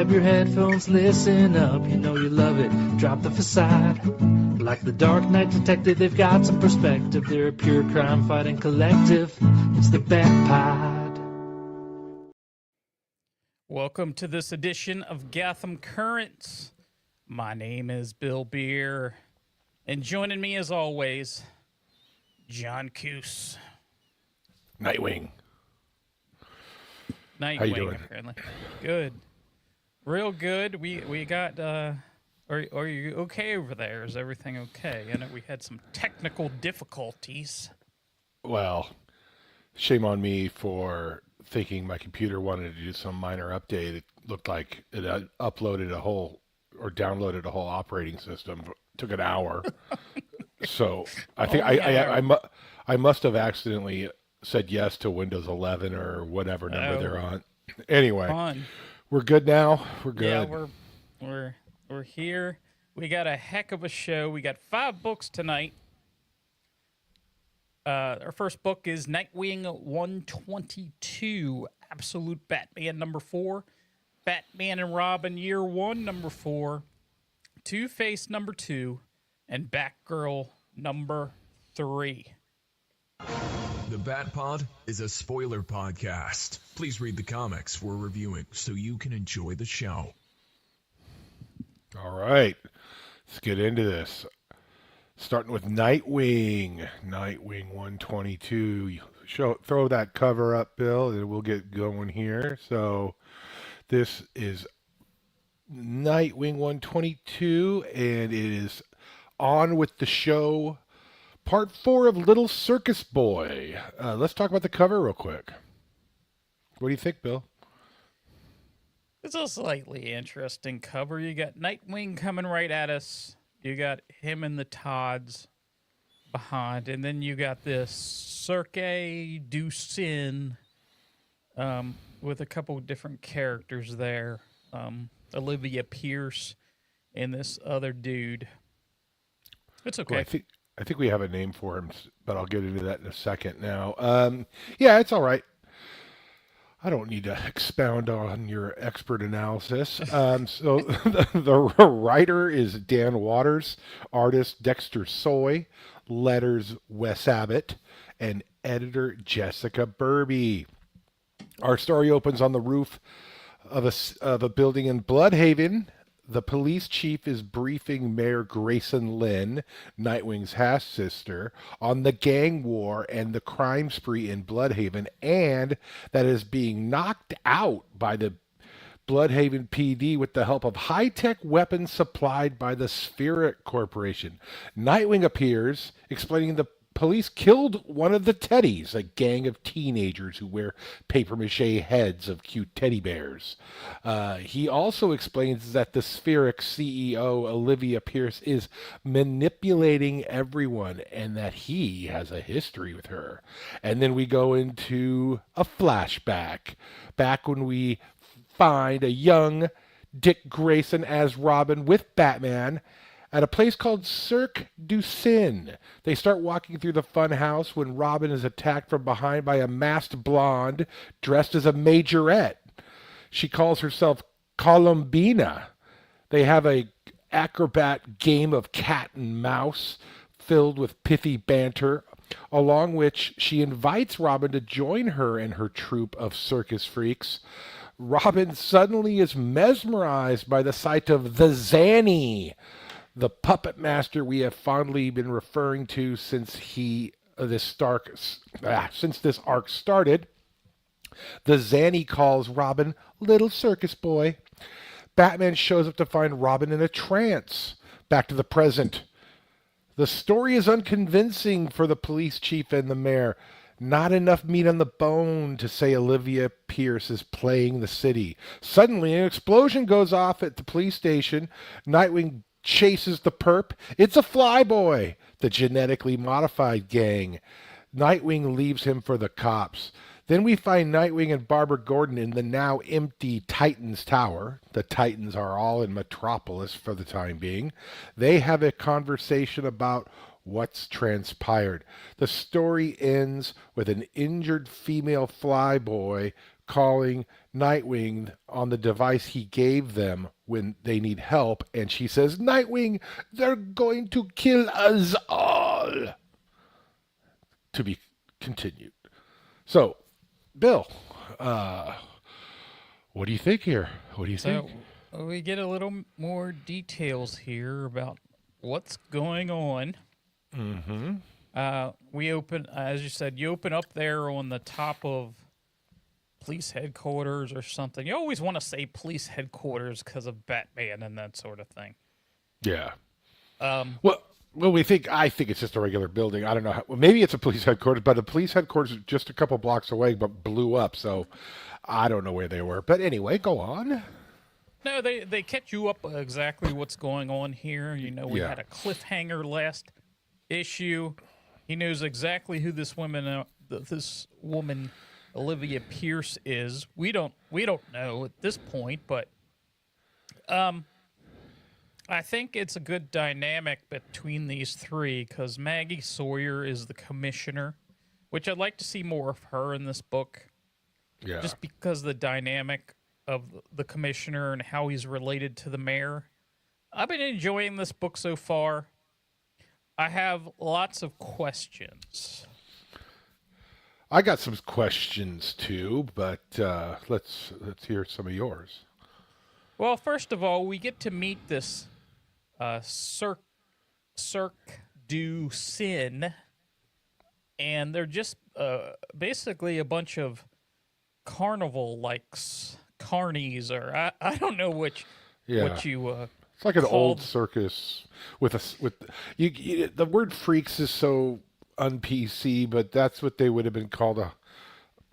up your headphones, listen up, you know you love it. Drop the facade. Like the Dark Knight detective, they've got some perspective. They're a pure crime fighting collective. It's the Bat Pod. Welcome to this edition of Gotham Currents. My name is Bill Beer, and joining me as always, John Coos. Nightwing. Nightwing, how you doing? Apparently. Good. Real good. We got, are you okay over there? Is everything okay? I know we had some technical difficulties. Well, shame on me for thinking my computer wanted to do some minor update. It looked like it had uploaded a whole or downloaded a whole operating system. It took an hour. So I think I must have accidentally said yes to Windows 11 or whatever number they're on. Anyway, Fun. we're good now. We're good. Yeah, we're here. We got a heck of a show. We got 5 books tonight. Our first book is Nightwing 122, Absolute Batman number 4, Batman and Robin Year 1 number 4, Two-Face number 2, and Batgirl number 3. The Bat Pod is a spoiler podcast. Please read the comics we're reviewing so you can enjoy the show. All right, let's get into this. Starting with Nightwing. Nightwing 122. Throw that cover up, Bill, and we'll get going here. So this is Nightwing 122, and it is on with the show. Part 4 of Little Circus Boy. Let's talk about the cover real quick. What do you think, Bill? It's a slightly interesting cover. You got Nightwing coming right at us. You got him and the Todds behind. And then you got this Cirque du Sin with a couple of different characters there. Olivia Pierce and this other dude. It's okay. Well, I think we have a name for him, but I'll get into that in a second now. Yeah, it's all right. I don't need to expound on your expert analysis. So the writer is Dan Waters, artist Dexter Soy, letters Wes Abbott, and editor Jessica Burby. Our story opens on the roof of a building in Bloodhaven. The police chief is briefing Mayor Grayson Lynn, Nightwing's half-sister, on the gang war and the crime spree in Bloodhaven, and that is being knocked out by the Bloodhaven PD with the help of high-tech weapons supplied by the Spheric Corporation. Nightwing appears, explaining the police killed one of the teddies, a gang of teenagers who wear papier-mâché heads of cute teddy bears. He also explains that the Spheric CEO, Olivia Pierce, is manipulating everyone and that he has a history with her. And then we go into a flashback, back when we find a young Dick Grayson as Robin with Batman at a place called Cirque du Sin. They start walking through the fun house when Robin is attacked from behind by a masked blonde dressed as a majorette. She calls herself Columbina. They have a acrobat game of cat and mouse filled with pithy banter, along which she invites Robin to join her and her troupe of circus freaks. Robin suddenly is mesmerized by the sight of the Zanny, the puppet master we have fondly been referring to since this arc started. The Zanny calls Robin Little Circus Boy. Batman shows up to find Robin in a trance. Back to the present. The story is unconvincing for the police chief and the mayor. Not enough meat on the bone to say Olivia Pierce is playing the city. Suddenly, an explosion goes off at the police station. Nightwing chases the perp. It's a Flyboy, the genetically modified gang. Nightwing leaves him for the cops. Then we find Nightwing and Barbara Gordon in the now empty Titans Tower. The Titans are all in Metropolis for the time being. They have a conversation about what's transpired. The story ends with an injured female Flyboy calling Nightwing on the device he gave them when they need help, and she says, "Nightwing, they're going to kill us all." To be continued. So, Bill, what do you think here? What do you think? So we get a little more details here about what's going on. Mm-hmm. We open, as you said, you open up there on the top of police headquarters or something. You always want to say police headquarters because of Batman and that sort of thing. Yeah. Well, I think it's just a regular building. I don't know. Well, maybe it's a police headquarters, but the police headquarters is just a couple blocks away, but blew up. So I don't know where they were. But anyway, go on. No, they catch you up exactly what's going on here. You know, we had a cliffhanger last issue. He knows exactly who this woman, Olivia Pierce, is. We don't know at this point, but I think it's a good dynamic between these three because Maggie Sawyer is the commissioner, which I'd like to see more of her in this book. Yeah. Just because the dynamic of the commissioner and how he's related to the mayor. I've been enjoying this book so far. I have lots of questions. I got some questions too, but let's hear some of yours. Well, first of all, we get to meet this Cirque du Sin, and they're just basically a bunch of carnival-likes, carnies, or I don't know what you it's like an called. old circus with the word freaks is so un-PC, but that's what they would have been called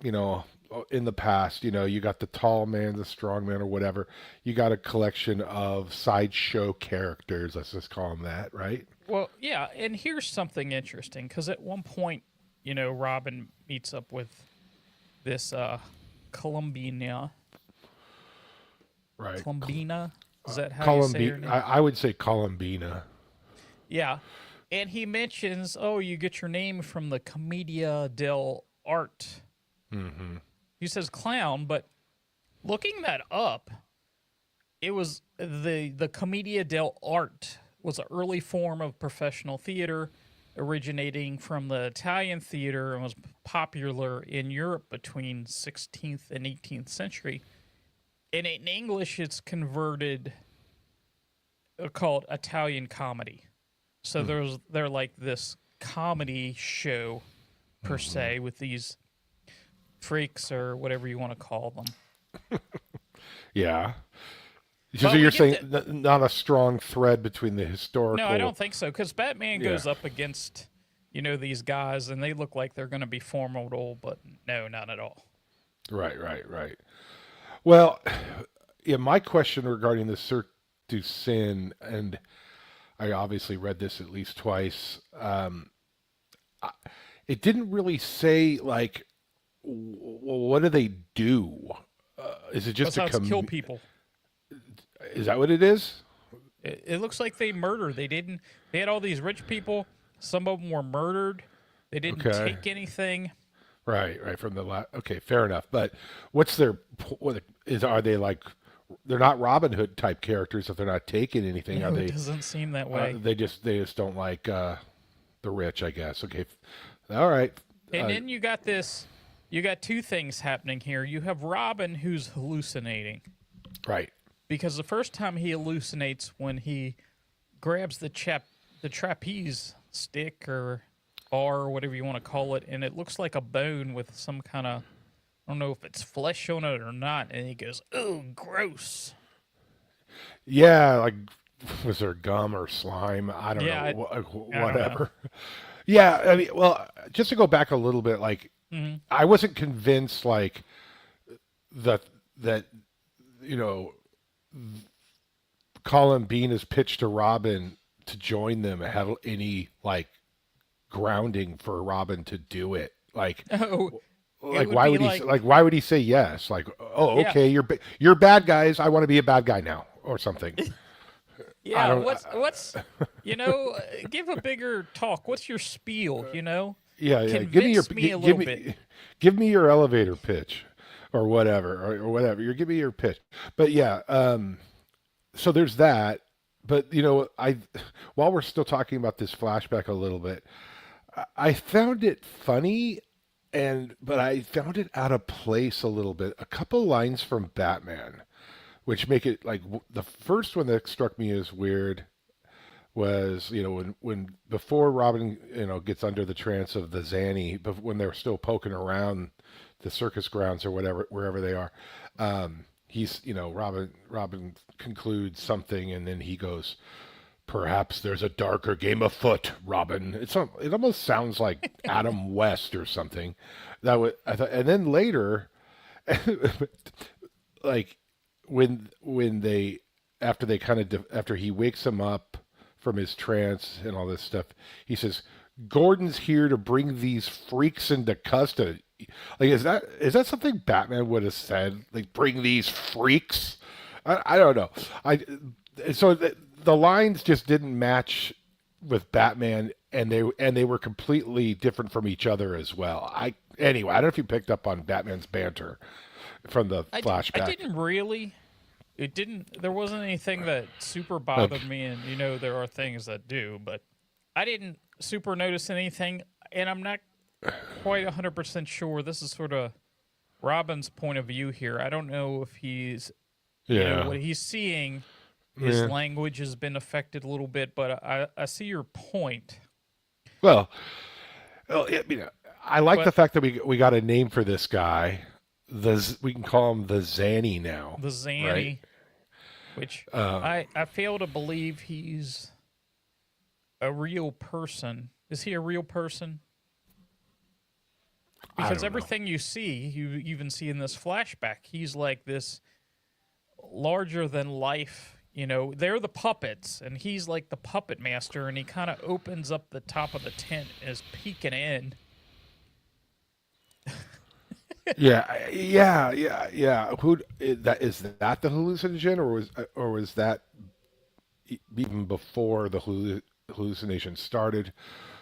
in the past. You got the tall man, the strong man, or whatever. You got a collection of sideshow characters. Let's just call them that, right? Well, yeah, and here's something interesting, because at one point, Robin meets up with this Columbina. Right. Columbina? Is that how you say her name? I would say Columbina. Yeah. And he mentions, you get your name from the Commedia dell'arte. Mm-hmm. He says clown, but looking that up, it was the Commedia dell'arte was an early form of professional theater originating from the Italian theater and was popular in Europe between 16th and 18th century. And in English, it's converted, called Italian comedy. So they're like this comedy show, per se, with these freaks or whatever you want to call them. Yeah. So you're saying not a strong thread between the historical... No, I don't think so, because Batman goes up against, these guys, and they look like they're going to be formidable, but no, not at all. Right. Well, yeah, my question regarding the Cirque du Sin, and I obviously read this at least twice, it didn't really say, like, what do they do? Is it just to kill people? Is that what it is? It looks like they murdered. They had all these rich people. Some of them were murdered. They didn't take anything. Right. From the okay, fair enough. But what's are they like? They're not Robin Hood type characters if they're not taking anything. No, Are they? It doesn't seem that way. They just don't like the rich, I guess. Okay, all right. And then you got this. You got two things happening here. You have Robin who's hallucinating. Right. Because the first time he hallucinates when he grabs the trapeze stick or bar or whatever you want to call it, and it looks like a bone with some kind of, I don't know if it's flesh on it or not, and he goes, "Oh, gross." Yeah, like, was there gum or slime? I don't know. Whatever. Yeah, I mean, well, just to go back a little bit, like, I wasn't convinced, like, that Colin Bean has pitched to Robin to join them and have any, like, grounding for Robin to do it. Like, why would he say yes? Like, okay, you're bad guys. I want to be a bad guy now, or something. Yeah, what's give a bigger talk. What's your spiel? Yeah. Convince me a little bit. Give me your elevator pitch. or whatever, or whatever. You're giving me your pitch, but yeah. So there's that. But while we're still talking about this flashback a little bit, I found it funny, but I found it out of place a little bit. A couple lines from Batman, which make it like the first one that struck me as weird was when before Robin gets under the trance of the Zanny, but when they're still poking around the circus grounds or whatever wherever they are, he's Robin concludes something and then he goes, perhaps there's a darker game afoot, Robin. It almost sounds like Adam West or something. I thought, and then later, like when they after he wakes him up from his trance and all this stuff, he says, "Gordon's here to bring these freaks into custody." Like, is that something Batman would have said? Like, bring these freaks? I don't know. The lines just didn't match with Batman, and they were completely different from each other as well. Anyway, I don't know if you picked up on Batman's banter from the flashback. I didn't really. It didn't. There wasn't anything that super bothered me, and there are things that do, but I didn't super notice anything, and I'm not quite 100% sure. This is sort of Robin's point of view here. I don't know if he's what he's seeing. His language has been affected a little bit, but I see your point. Well, I like the fact that we got a name for this guy. We can call him the Zanny now. The Zanny, right? Which I fail to believe he's a real person. Is he a real person? Because everything you see, you even see in this flashback, he's like this larger than life. They're the puppets, and he's like the puppet master, and he kind of opens up the top of the tent and is peeking in. Yeah. Who is that the hallucinogen, or was that even before the hallucination started?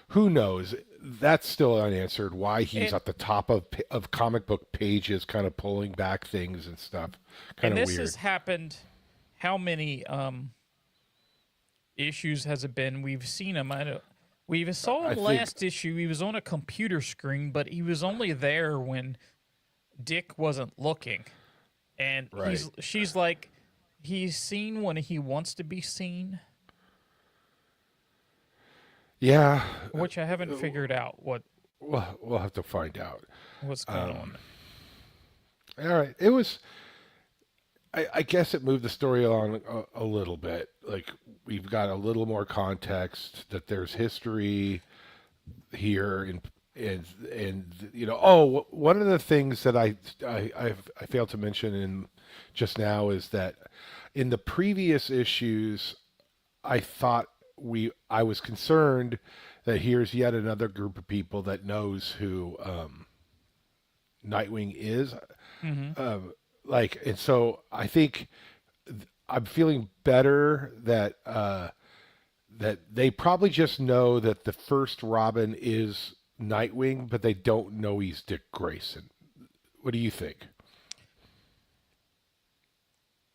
Who knows? That's still unanswered. Why he's at the top of comic book pages, kind of pulling back things and stuff. Kind of weird. And this has happened. How many issues has it been? We've seen him. We saw him last issue. He was on a computer screen, but he was only there when Dick wasn't looking. And she's like, he's seen when he wants to be seen. Yeah. Which I haven't figured out what. We'll have to find out what's going on. All right. It was. I guess it moved the story along a little bit. Like, we've got a little more context that there's history here, and one of the things that I failed to mention just now is that in the previous issues, I was concerned that here's yet another group of people that knows who Nightwing is. Mm-hmm. And so I think I'm feeling better that that they probably just know that the first Robin is Nightwing, but they don't know he's Dick Grayson. What do you think?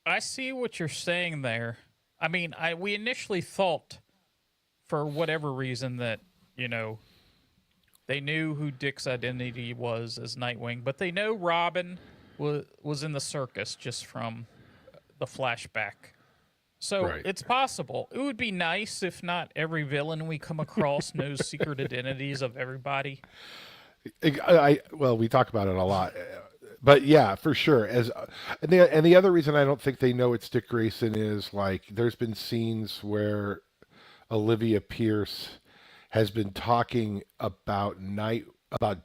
I see what you're saying there. I mean, we initially thought, for whatever reason, that they knew who Dick's identity was as Nightwing, but they know Robin was in the circus just from the flashback. So It's possible. It would be nice if not every villain we come across knows secret identities of everybody. We talk about it a lot, but yeah, for sure. And the other reason I don't think they know it's Dick Grayson is, like, there's been scenes where Olivia Pierce has been talking about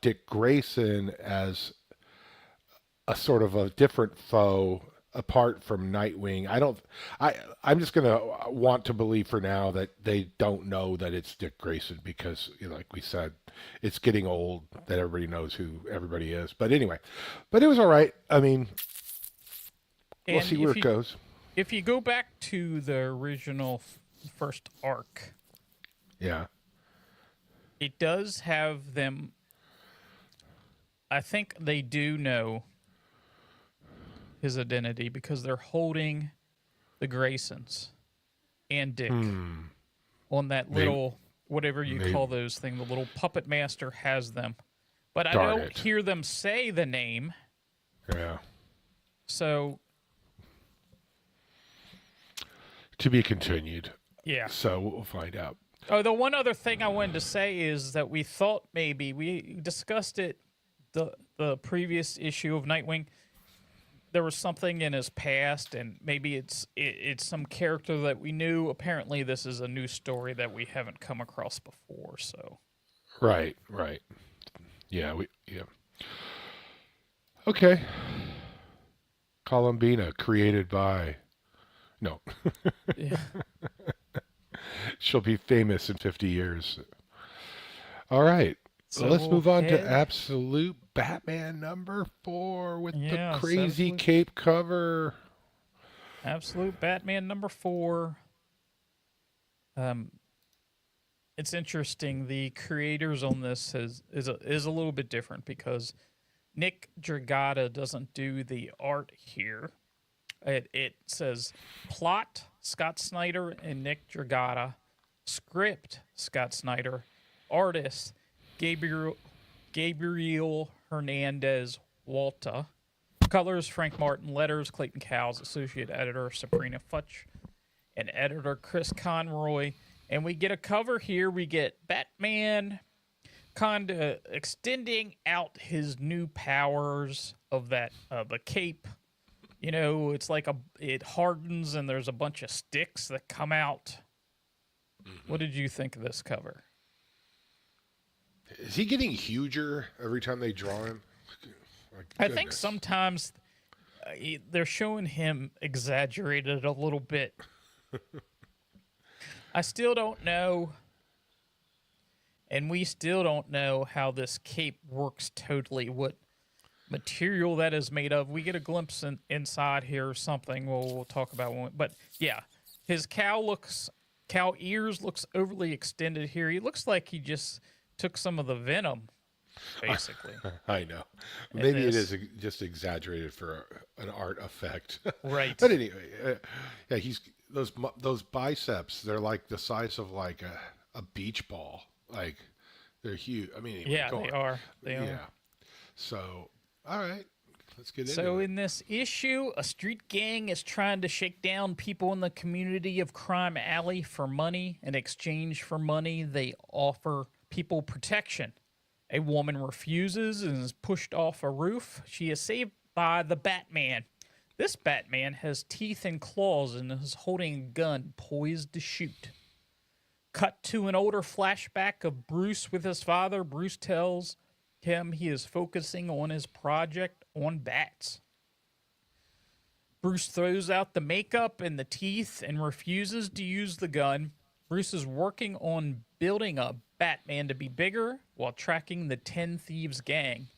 Dick Grayson as a sort of a different foe apart from Nightwing. I'm just going to want to believe for now that they don't know that it's Dick Grayson because, like we said, it's getting old that everybody knows who everybody is. But anyway, it was all right. I mean, we'll see where it goes. If you go back to the original first arc, yeah, it does have them. I think they do know his identity because they're holding the Graysons and Dick on that little, whatever you call those things, the little puppet master has them. But I don't hear them say the name. Yeah. So. To be continued. Yeah. So we'll find out. Oh, the one other thing I wanted to say is that we thought maybe, we discussed it the previous issue of Nightwing, there was something in his past, and maybe it's some character that we knew. Apparently, this is a new story that we haven't come across before. So, right. Yeah, Okay. Columbina, created by. No. yeah. She'll be famous in 50 years. All right. So let's move on to Absolute Batman number 4 with the crazy cape cover. Absolute Batman number 4. It's interesting. The creators on this is a little bit different because Nick Dragotta doesn't do the art here. It says plot Scott Snyder and Nick Dragotta, script Scott Snyder, artist Gabriel Hernandez Walta, colors Frank Martin, letters Clayton Cowles, associate editor Sabrina Futch, and editor Chris Conroy. And we get a cover here. We get Batman kind of extending out his new powers of that the cape. You know, it's like it hardens and there's a bunch of sticks that come out. What did you think of this cover? Is he getting huger every time they draw him? I think sometimes they're showing him exaggerated a little bit. I still don't know, and we still don't know how this cape works totally, what material that is made of. We get a glimpse inside here or something we'll talk about. But, yeah, his cow ears looks overly extended here. He looks like he just took some of the venom, basically. I know. Maybe it is just exaggerated for an art effect. Right. But anyway, yeah, he's those biceps, they're like the size of like a beach ball. Like, they're huge. I mean, yeah, they are. They are. So, all right. Let's get into it. So in this issue, a street gang is trying to shake down people in the community of Crime Alley for money. In exchange for money, they offer people protection. A woman refuses and is pushed off a roof. She is saved by the Batman. This Batman has teeth and claws and is holding a gun poised to shoot. Cut to an older flashback of Bruce with his father. Bruce tells him he is focusing on his project on bats. Bruce throws out the makeup and the teeth and refuses to use the gun. Bruce is working on building a Batman to be bigger while tracking the 10 Thieves gang.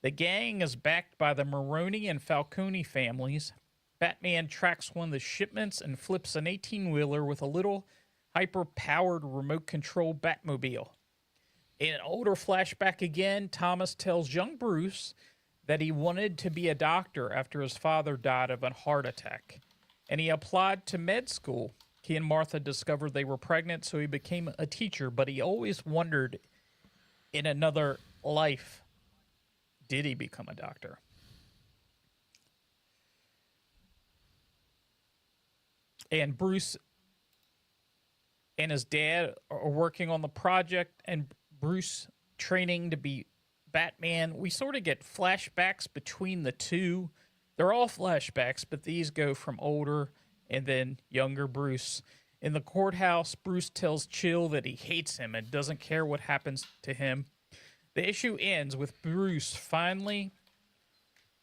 The gang is backed by the Maroney and Falcone families. Batman tracks one of the shipments and flips an 18-wheeler with a little hyper-powered remote-control Batmobile. In an older flashback again, Thomas tells young Bruce that he wanted to be a doctor after his father died of a heart attack, and he applied to med school. He and Martha discovered they were pregnant, so he became a teacher, but he always wondered, in another life, did he become a doctor? And Bruce and his dad are working on the project, and Bruce training to be Batman. We sort of get flashbacks between the two. They're all flashbacks, but these go from older and then younger Bruce. In the courthouse, Bruce tells Chill that he hates him and doesn't care what happens to him. The issue ends with Bruce finally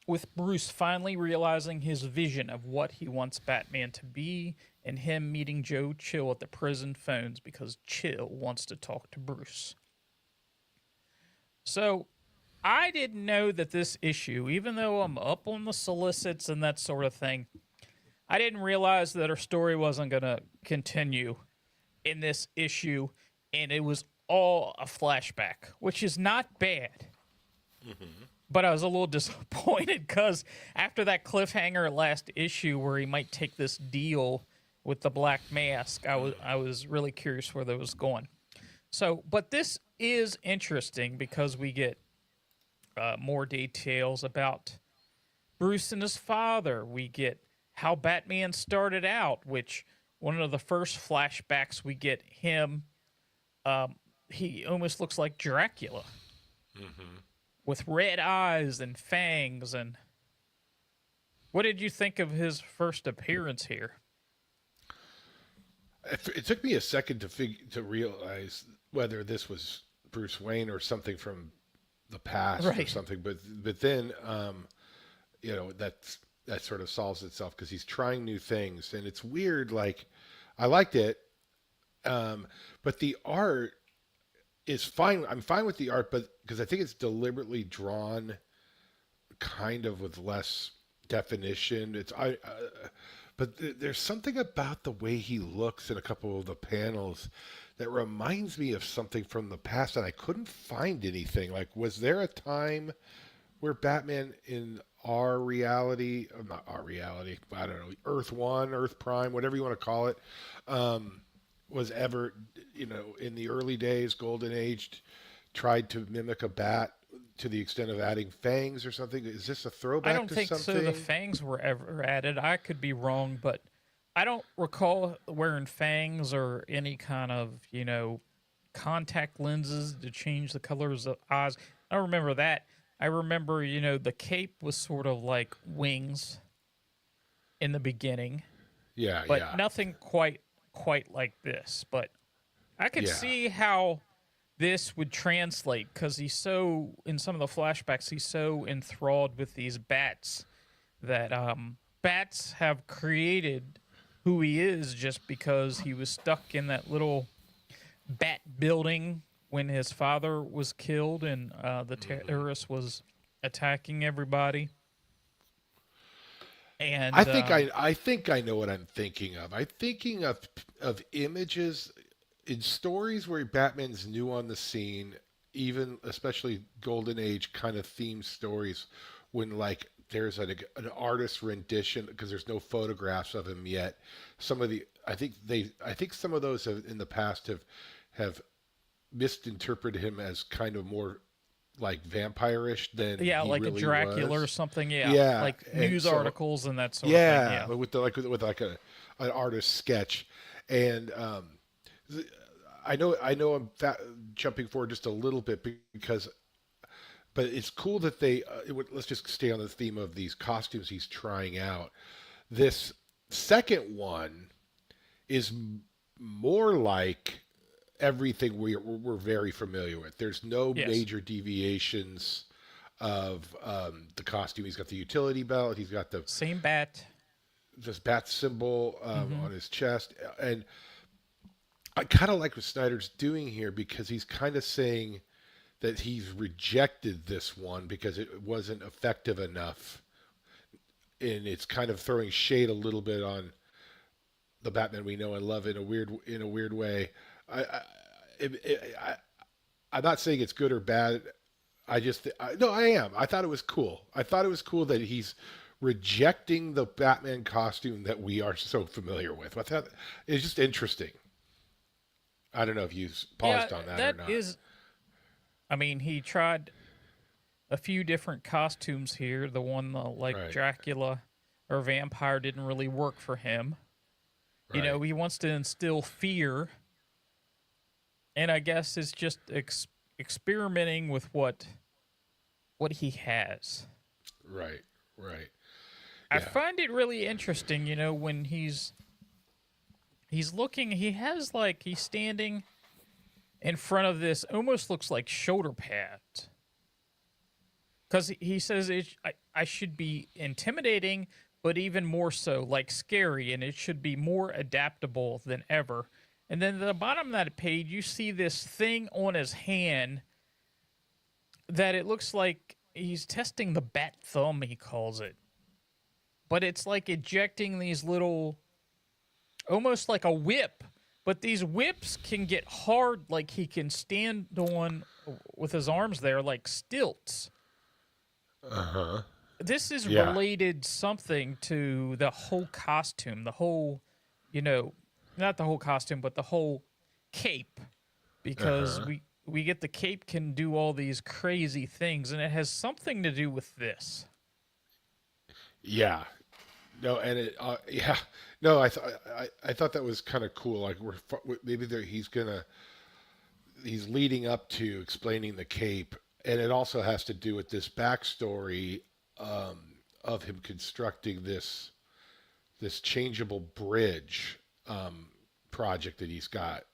realizing his vision of what he wants Batman to be, and him meeting Joe Chill at the prison phones because Chill wants to talk to Bruce. So, I didn't know that this issue, even though I'm up on the solicits and that sort of thing, I didn't realize that her story wasn't going to continue in this issue, and it was all a flashback, which is not bad. But I was a little disappointed because after that cliffhanger last issue where he might take this deal with the Black Mask, I was really curious where that was going. So, but this is interesting because we get more details about Bruce and his father. We get how Batman started out, which one of the first flashbacks we get him, he almost looks like Dracula with red eyes and fangs. And what did you think of his first appearance here? It took me a second to realize whether this was Bruce Wayne or something from the past or Right. something, but then that sort of solves itself because he's trying new things, and it's weird. Like, I liked it, but the art is fine. I'm fine with the art, but because I think it's deliberately drawn kind of with less definition. There's something about the way he looks in a couple of the panels that reminds me of something from the past, and I couldn't find anything. Like, was there a time where Batman in our reality, not our reality, but I don't know, Earth One, Earth Prime, whatever you want to call it, was ever, in the early days, Golden Age, tried to mimic a bat to the extent of adding fangs or something? Is this a throwback I don't to think something? so. The fangs were ever added. I could be wrong, but I don't recall wearing fangs or any kind of, contact lenses to change the colors of eyes. I don't remember that. I remember, the cape was sort of like wings in the beginning, Yeah, but yeah. nothing quite like this. But I could Yeah. see how this would translate because in some of the flashbacks, he's so enthralled with these bats that bats have created who he is just because he was stuck in that little bat building when his father was killed and the terrorist was attacking everybody. And I think I know what I'm thinking of. I'm thinking of images in stories where Batman's new on the scene, even especially Golden Age kind of themed stories, when like there's an artist rendition because there's no photographs of him yet. I think some of those in the past have misinterpreted him as kind of more like vampire-ish than yeah, he like really a Dracula or was. something. Yeah, Yeah, like and news so articles and that sort of thing. yeah, Yeah. but with like an artist sketch, and I know jumping forward just a little bit because, but it's cool that let's just stay on the theme of these costumes he's trying out. This second one is more like everything we're very familiar with. There's no Yes. major deviations of the costume. He's got the utility belt. He's got Same bat. this bat symbol Mm-hmm. on his chest, and I kind of like what Snyder's doing here because he's kind of saying that he's rejected this one because it wasn't effective enough, and it's kind of throwing shade a little bit on the Batman we know and love in a weird way. I, I, I'm not saying it's good or bad. No, I am. I thought it was cool. I thought it was cool that he's rejecting the Batman costume that we are so familiar with. I thought it's just interesting. I don't know if you paused on that or not. I mean, he tried a few different costumes here. The one like Right. Dracula or vampire didn't really work for him. Right. He wants to instill fear, and I guess it's just experimenting with what he has. Right. Right. I Yeah. find it really interesting, when he's looking, he's standing in front of this, almost looks like shoulder pads. Because he says I should be intimidating, but even more so, like scary, and it should be more adaptable than ever. And then at the bottom of that page, you see this thing on his hand that it looks like he's testing the bat thumb, he calls it. But it's like ejecting these little, almost like a whip. But these whips can get hard, like he can stand on with his arms there like stilts. Uh-huh. This is Yeah. related something to the whole costume, the whole, you know, not the whole costume, but the whole cape, because Uh-huh. we get the cape can do all these crazy things, and it has something to do with this. Yeah. No, and yeah. No, I thought that was kind of cool. Like maybe he's leading up to explaining the cape, and it also has to do with this backstory um, of him constructing this changeable bridge project that he's got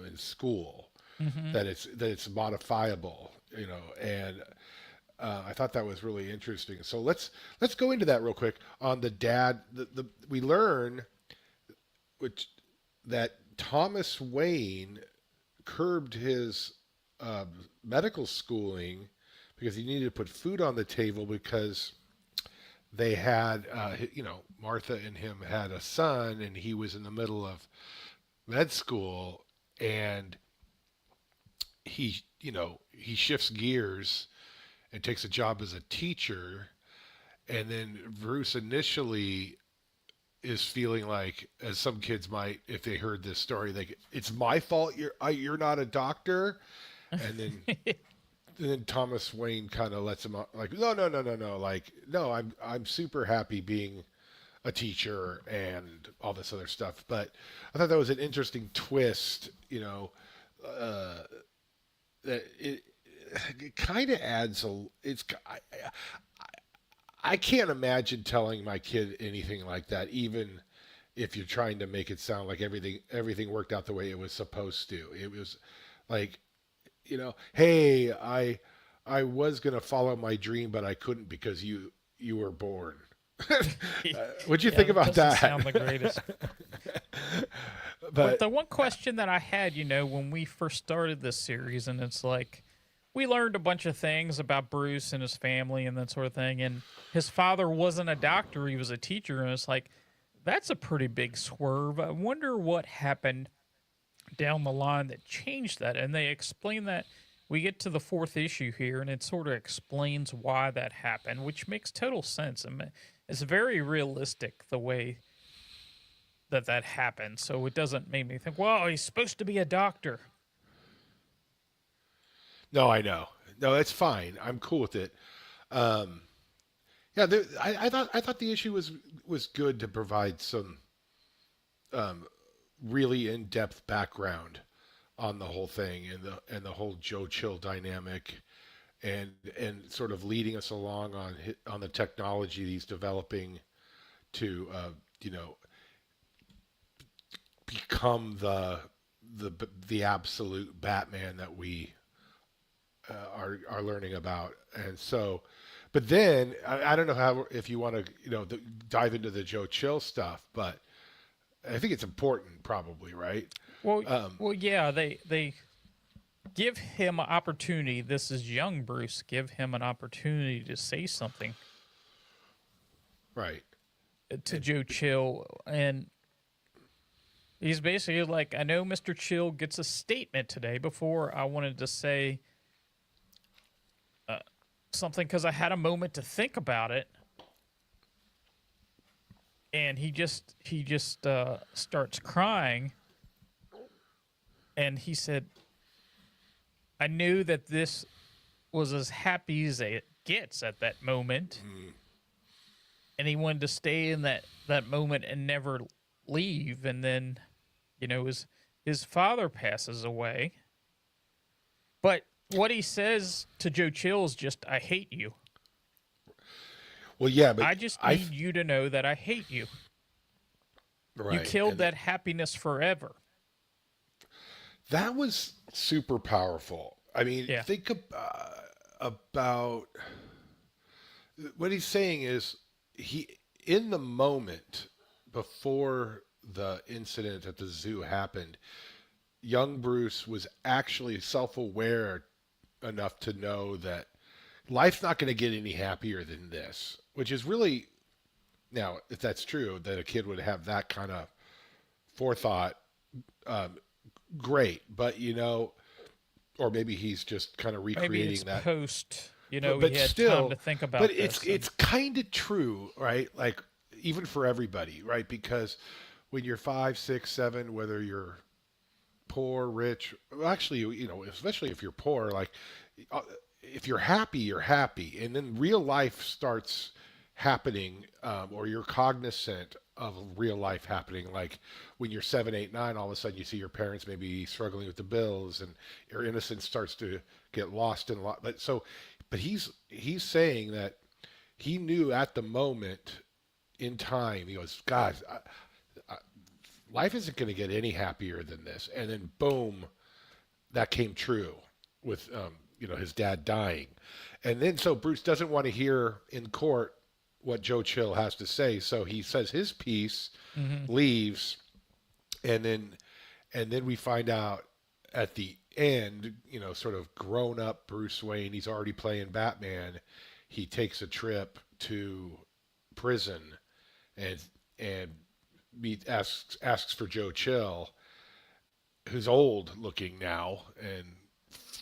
in school. Hmm. That it's modifiable, and I thought that was really interesting. So let's go into that real quick on the dad. We learn which that Thomas Wayne curbed his medical schooling because he needed to put food on the table because they had, Martha and him had a son, and he was in the middle of med school, and he shifts gears and takes a job as a teacher, and then Bruce initially is feeling like, as some kids might, if they heard this story, like it's my fault you're not a doctor, and then Thomas Wayne kind of lets him out, like, no, no, no, no, no, like, no, I'm super happy being a teacher and all this other stuff. But I thought that was an interesting twist, uh, that it kind of adds I can't imagine telling my kid anything like that, even if you're trying to make it sound like everything worked out the way it was supposed to. It was like, hey, I was gonna follow my dream, but I couldn't because you were born. What'd you Yeah, think that about doesn't that? sound the greatest. But But the one question that I had, when we first started this series, and it's like we learned a bunch of things about Bruce and his family and that sort of thing, and his father wasn't a doctor, he was a teacher, and it's like that's a pretty big swerve. I wonder what happened down the line that changed that. And they explain that we get to the fourth issue here, and it sort of explains why that happened, which makes total sense. I mean, it's very realistic the way that happened. So it doesn't make me think, well, he's supposed to be a doctor. no, I know. No, it's fine. I'm cool with it. Um, yeah, I thought the issue was good to provide some um, really in-depth background on the whole thing and the whole Joe Chill dynamic, and sort of leading us along on the technology he's developing to you know become the absolute Batman that we are learning about. And so, but then I don't know how, if you want to dive into the Joe Chill stuff, but I think it's important, probably, right? Well, Um, yeah, they give him an opportunity. This is young Bruce. Give him an opportunity to say something right. to And Joe Chill, and he's basically like, I know Mr. Chill gets a statement today. Before I wanted to say something because I had a moment to think about it, and he just starts crying, and he said, I knew that this was as happy as it gets at that moment, and he wanted to stay in that moment and never leave. And then, his father passes away, but what he says to Joe Chill is just, I hate you. well, yeah, but I just need you to know that I hate you. You right, killed and that happiness forever. that was super powerful. I mean, Yeah. think about what he's saying is, he in the moment before the incident at the zoo happened, young Bruce was actually self-aware enough to know that life's not going to get any happier than this, which is really, now, if that's true, that a kid would have that kind of forethought, um, great. But, or maybe he's just kind of Maybe it's recreating that. post, You know, but he had still, time to think about but this. it's kind of true, right? Like even for everybody, right? Because when you're 5, 6, 7, whether you're poor, rich, well, actually, you know, especially if you're poor, like uh, if you're happy, you're happy, and then real life starts happening, or you're cognizant of real life happening. Like when you're 7, 8, 9, all of a sudden you see your parents maybe struggling with the bills, and your innocence starts to get lost in a lot. But he's saying that he knew at the moment in time. He goes, guys, life isn't going to get any happier than this. And then boom, that came true with you know, his dad dying. And then so Bruce doesn't want to hear in court what Joe Chill has to say, so he says his piece, leaves, and then we find out at the end, you know, sort of grown up Bruce Wayne, he's already playing Batman. He takes a trip to prison and asks for Joe Chill, who's old looking now and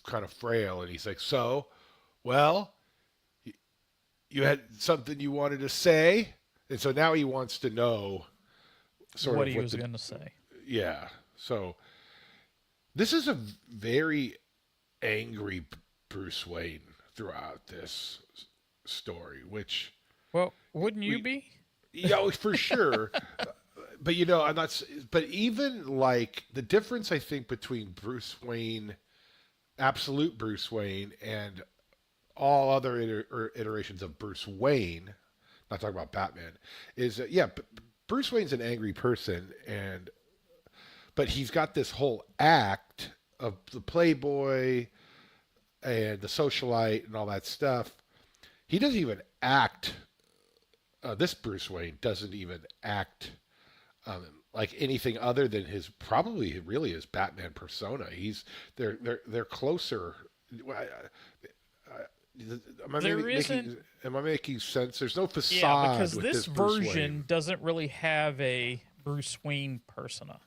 kind of frail, and he's like, "So, well, you had something you wanted to say?" And so now he wants to know sort what of he what was the going to say. yeah. So this is a very angry Bruce Wayne throughout this story, which Well, wouldn't you we, be? yeah, for sure. But you know, I'm not. But even like the difference, I think, between Bruce Wayne, absolute Bruce Wayne, and all other iterations of Bruce Wayne, not talking about Batman, is that yeah, Bruce Wayne's an angry person, but he's got this whole act of the playboy and the socialite and all that stuff. He doesn't even act. This Bruce Wayne doesn't even act like anything other than his probably really his Batman persona. They're closer. There isn't. Am I making sense? There's no facade. Yeah, because with this Bruce version Wayne. doesn't really have a Bruce Wayne persona.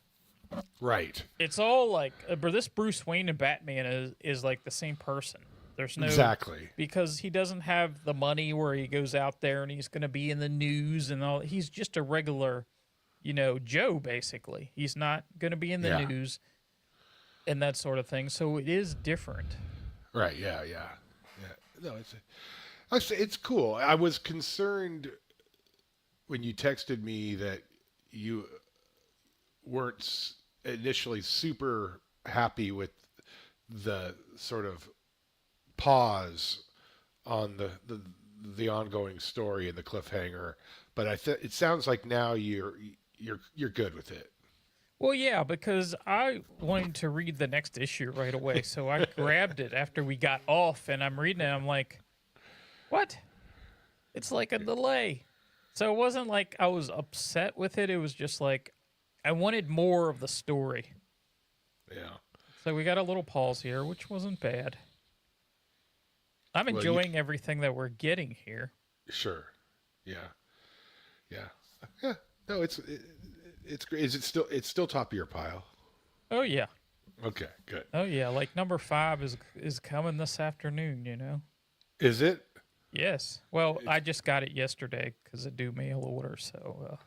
Right. It's all like, but this Bruce Wayne and Batman is like the same person. There's no Exactly. because he doesn't have the money where he goes out there and he's going to be in the news and all. He's just a regular, you know, Joe basically. He's not going to be in the news and that sort of thing. So it is different. Right. Yeah. No, it's cool. I was concerned when you texted me that you weren't initially super happy with the sort of pause on the ongoing story and the cliffhanger, but it sounds like now you're good with it. Well, yeah, because I wanted to read the next issue right away, so I grabbed it after we got off, and I'm reading it. I'm like, what? It's like a delay. So it wasn't like I was upset with it. It was just like I wanted more of the story. Yeah. So we got a little pause here, which wasn't bad. I'm enjoying everything that we're getting here. Sure. Yeah. No, it's great. It's still top of your pile? Oh yeah. Okay, good. Oh yeah. Like number 5 is coming this afternoon. You know. Is it? Yes. Well, I just got it yesterday because it due mail order. So.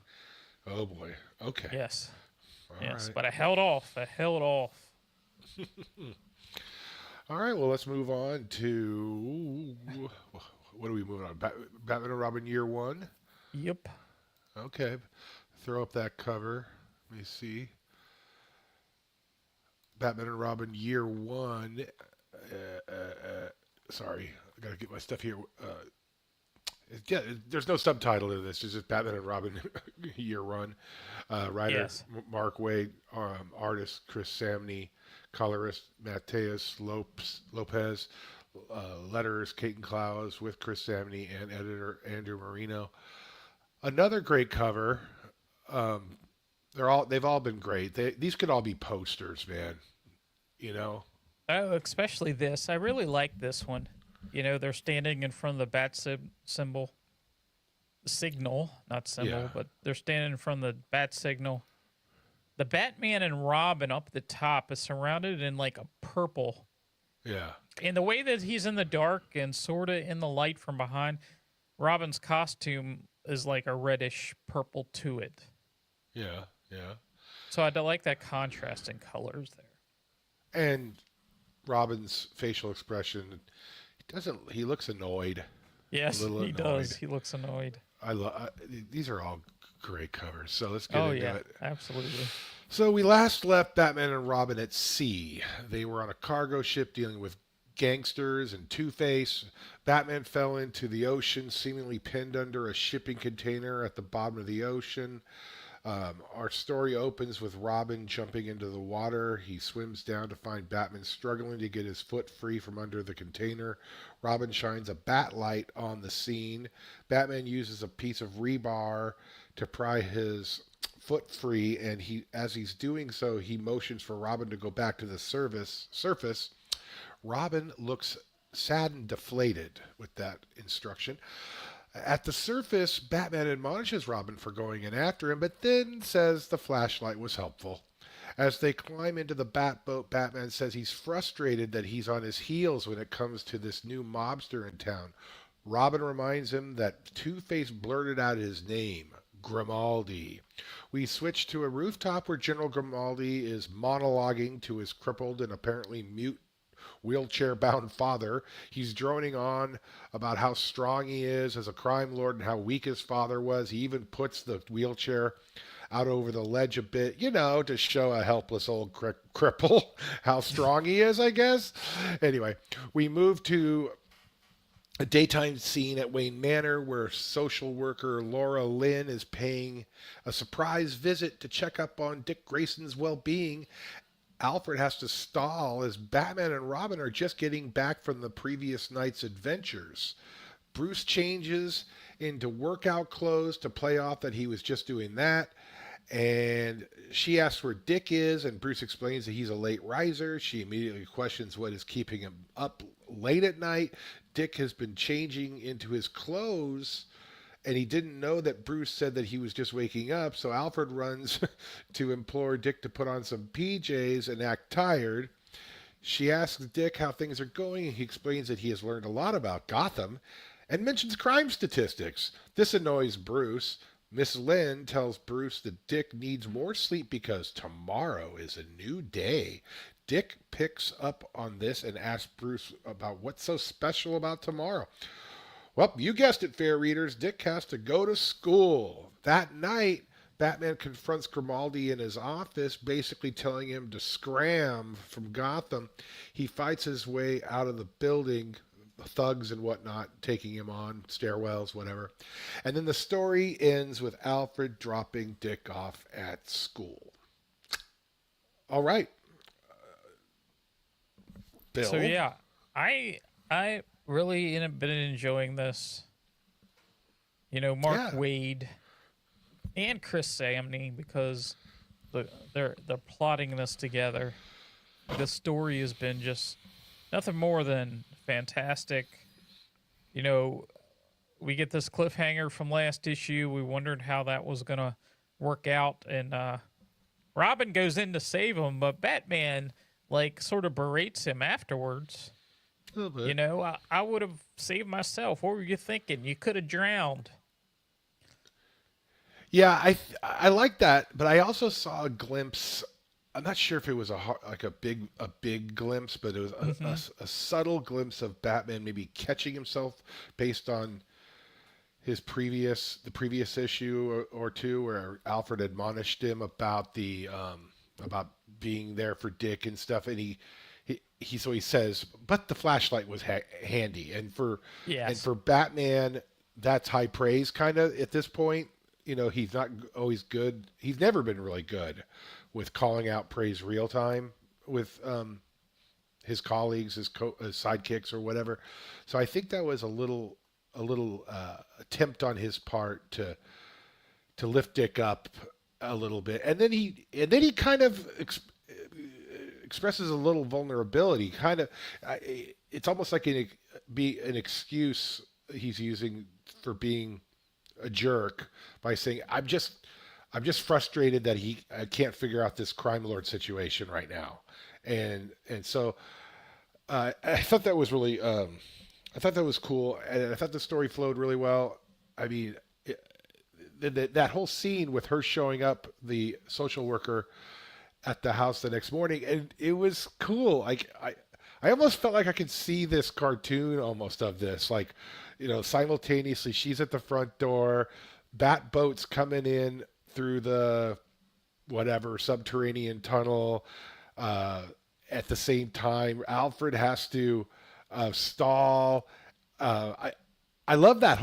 Oh boy. Okay. Yes. All yes. right. But I held off. All right. Well, let's move on to what are we moving on? Batman and Robin Year One. Yep. Okay. Throw up that cover. Let me see. Batman and Robin Year One. Sorry, I gotta get my stuff here. There's no subtitle to this. It's just Batman and Robin Year One. Writer Mark Waid, artist Chris Samney, colorist Mateus Lopez, letters Caton Clowes with Chris Samney, and editor Andrew Marino. Another great cover. They've all been great. These could all be posters, man. You know. Oh, especially this. I really like this one. You know, they're standing in front of the bat symbol, signal, not symbol, but they're standing in front of the bat signal. The Batman and Robin up the top is surrounded in like a purple Yeah. And the way that he's in the dark and sort of in the light from behind, Robin's costume is like a reddish purple to it. Yeah. Yeah. So I do like that contrast in colors there. And Robin's facial expression, he looks annoyed, a Yes, little he annoyed. does. He looks annoyed. These are all great covers. So let's get Oh, into yeah, it. absolutely. So we last left Batman and Robin at sea. They were on a cargo ship dealing with gangsters and Two-Face. Batman fell into the ocean, seemingly pinned under a shipping container at the bottom of the ocean. Our story opens with Robin jumping into the water. He swims down to find Batman struggling to get his foot free from under the container. Robin shines a bat light on the scene. Batman uses a piece of rebar to pry his foot free, and as he's doing so, he motions for Robin to go back to the surface. Robin looks sad and deflated with that instruction. At the surface, Batman admonishes Robin for going in after him, but then says the flashlight was helpful. As they climb into the Batboat, Batman says he's frustrated that he's on his heels when it comes to this new mobster in town. Robin reminds him that Two-Face blurted out his name, Grimaldi. We switch to a rooftop where General Grimaldi is monologuing to his crippled and apparently mute wheelchair-bound father. He's droning on about how strong he is as a crime lord and how weak his father was. He even puts the wheelchair out over the ledge a bit, to show a helpless old cripple how strong he is, I guess. Anyway, we move to a daytime scene at Wayne Manor where social worker Laura Lynn is paying a surprise visit to check up on Dick Grayson's well-being. Alfred has to stall as Batman and Robin are just getting back from the previous night's adventures. Bruce changes into workout clothes to play off that he was just doing that. And she asks where Dick is, and Bruce explains that he's a late riser. She immediately questions what is keeping him up late at night. Dick has been changing into his clothes, and he didn't know that Bruce said that he was just waking up, so Alfred runs to implore Dick to put on some PJs and act tired. She asks Dick how things are going, and he explains that he has learned a lot about Gotham and mentions crime statistics. This annoys Bruce. Miss Lynn tells Bruce that Dick needs more sleep because tomorrow is a new day. Dick picks up on this and asks Bruce about what's so special about tomorrow. Well, you guessed it, fair readers. Dick has to go to school. That night, Batman confronts Grimaldi in his office, basically telling him to scram from Gotham. He fights his way out of the building, thugs and whatnot taking him on, stairwells, whatever. And then the story ends with Alfred dropping Dick off at school. All right. Bill? So yeah, I really have been enjoying this. Mark Waid and Chris Samney, because they're plotting this together. The story has been just nothing more than fantastic. We get this cliffhanger from last issue. We wondered how that was gonna work out, and Robin goes in to save him, but Batman sort of berates him afterwards. A little bit. I would have saved myself. What were you thinking? You could have drowned. Yeah, I like that, but I also saw a glimpse. I'm not sure if it was a big glimpse, but it was a subtle glimpse of Batman maybe catching himself based on the previous issue or two, where Alfred admonished him about about being there for Dick and stuff, and he says, but the flashlight was handy, and for Batman, that's high praise kind of at this point. He's not always good. He's never been really good with calling out praise real time with his colleagues, his sidekicks or whatever. So I think that was a little attempt on his part to lift Dick up a little bit, and then he kind of expresses a little vulnerability. Kind of, it's almost like an excuse he's using for being a jerk by saying, I'm just frustrated that I can't figure out this crime lord situation right now. And so I thought that was really, I thought that was cool, and I thought the story flowed really well. I mean, that whole scene with her showing up, the social worker at the house the next morning, and it was cool. Like I almost felt like I could see this cartoon almost of this, like, simultaneously she's at the front door, bat boats coming in through the whatever subterranean tunnel. Uh, at the same time, Alfred has to stall. I love that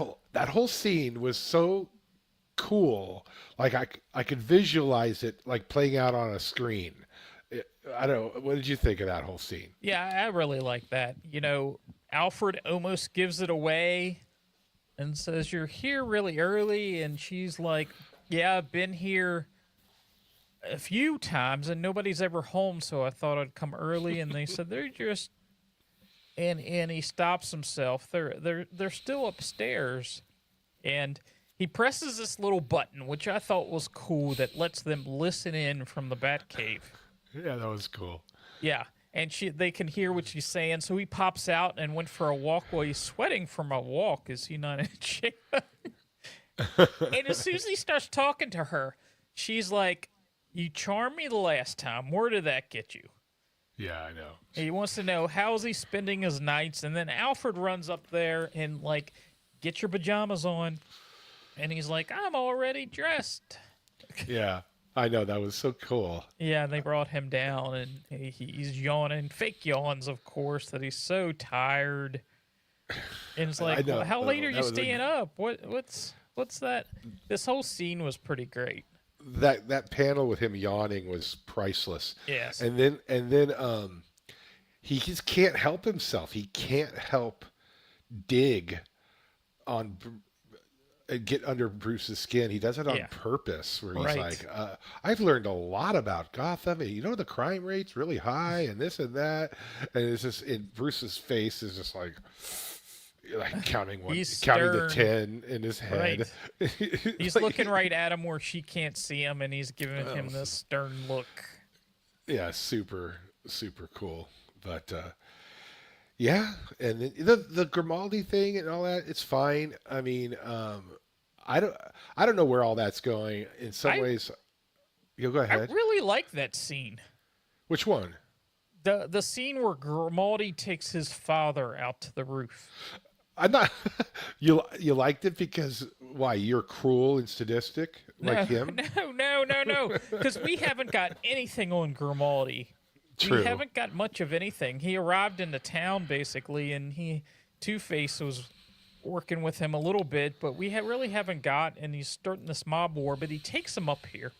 whole scene was so cool. Like I could visualize it like playing out on a screen. I don't know. What did you think of that whole scene? Yeah, I really like that. Alfred almost gives it away and says, "You're here really early." And she's like, "Yeah, I've been here a few times and nobody's ever home, so I thought I'd come early." And they said, "They're just," and he stops himself. They're still upstairs. And he presses this little button, which I thought was cool, that lets them listen in from the Batcave. Yeah, that was cool. Yeah, and they can hear what she's saying. So he pops out and went for a walk. Well, he's sweating from a walk. Is he not in shape? And as soon as he starts talking to her, she's like, "You charmed me the last time. Where did that get you?" Yeah, I know. He wants to know how's he spending his nights. And then Alfred runs up there and like, "Get your pajamas on." And he's like, "I'm already dressed." Yeah, I know. That was so cool. Yeah, and they brought him down, and he's yawning, fake yawns, of course, that he's so tired. And it's like, know. "Well, how late are That you was a- staying up? What's that?" This whole scene was pretty great. That panel with him yawning was priceless. Yes. And then he just can't help himself. He can't help dig on and get under Bruce's skin. He does it on Yeah. purpose, where he's Right. like, I've learned a lot about Gotham, and the crime rate's really high, and this and that, and it's just, in Bruce's face is just like counting He's counting the stern. 10 in his head. Right. He's Like, looking right at him where she can't see him, and he's giving him this stern look. yeah, super super cool. But yeah, and then the Grimaldi thing and all that, it's fine. I mean, I don't know where all that's going. In some ways, you go I ahead. really like that scene. Which one? The scene where Grimaldi takes his father out to the roof. I'm not. You liked it because why? You're cruel and sadistic like him. No. Because we haven't got anything on Grimaldi. True. We haven't got much of anything. He arrived in the town basically, and Two-Face was working with him a little bit, but we really haven't got. And he's starting this mob war, but he takes him up here,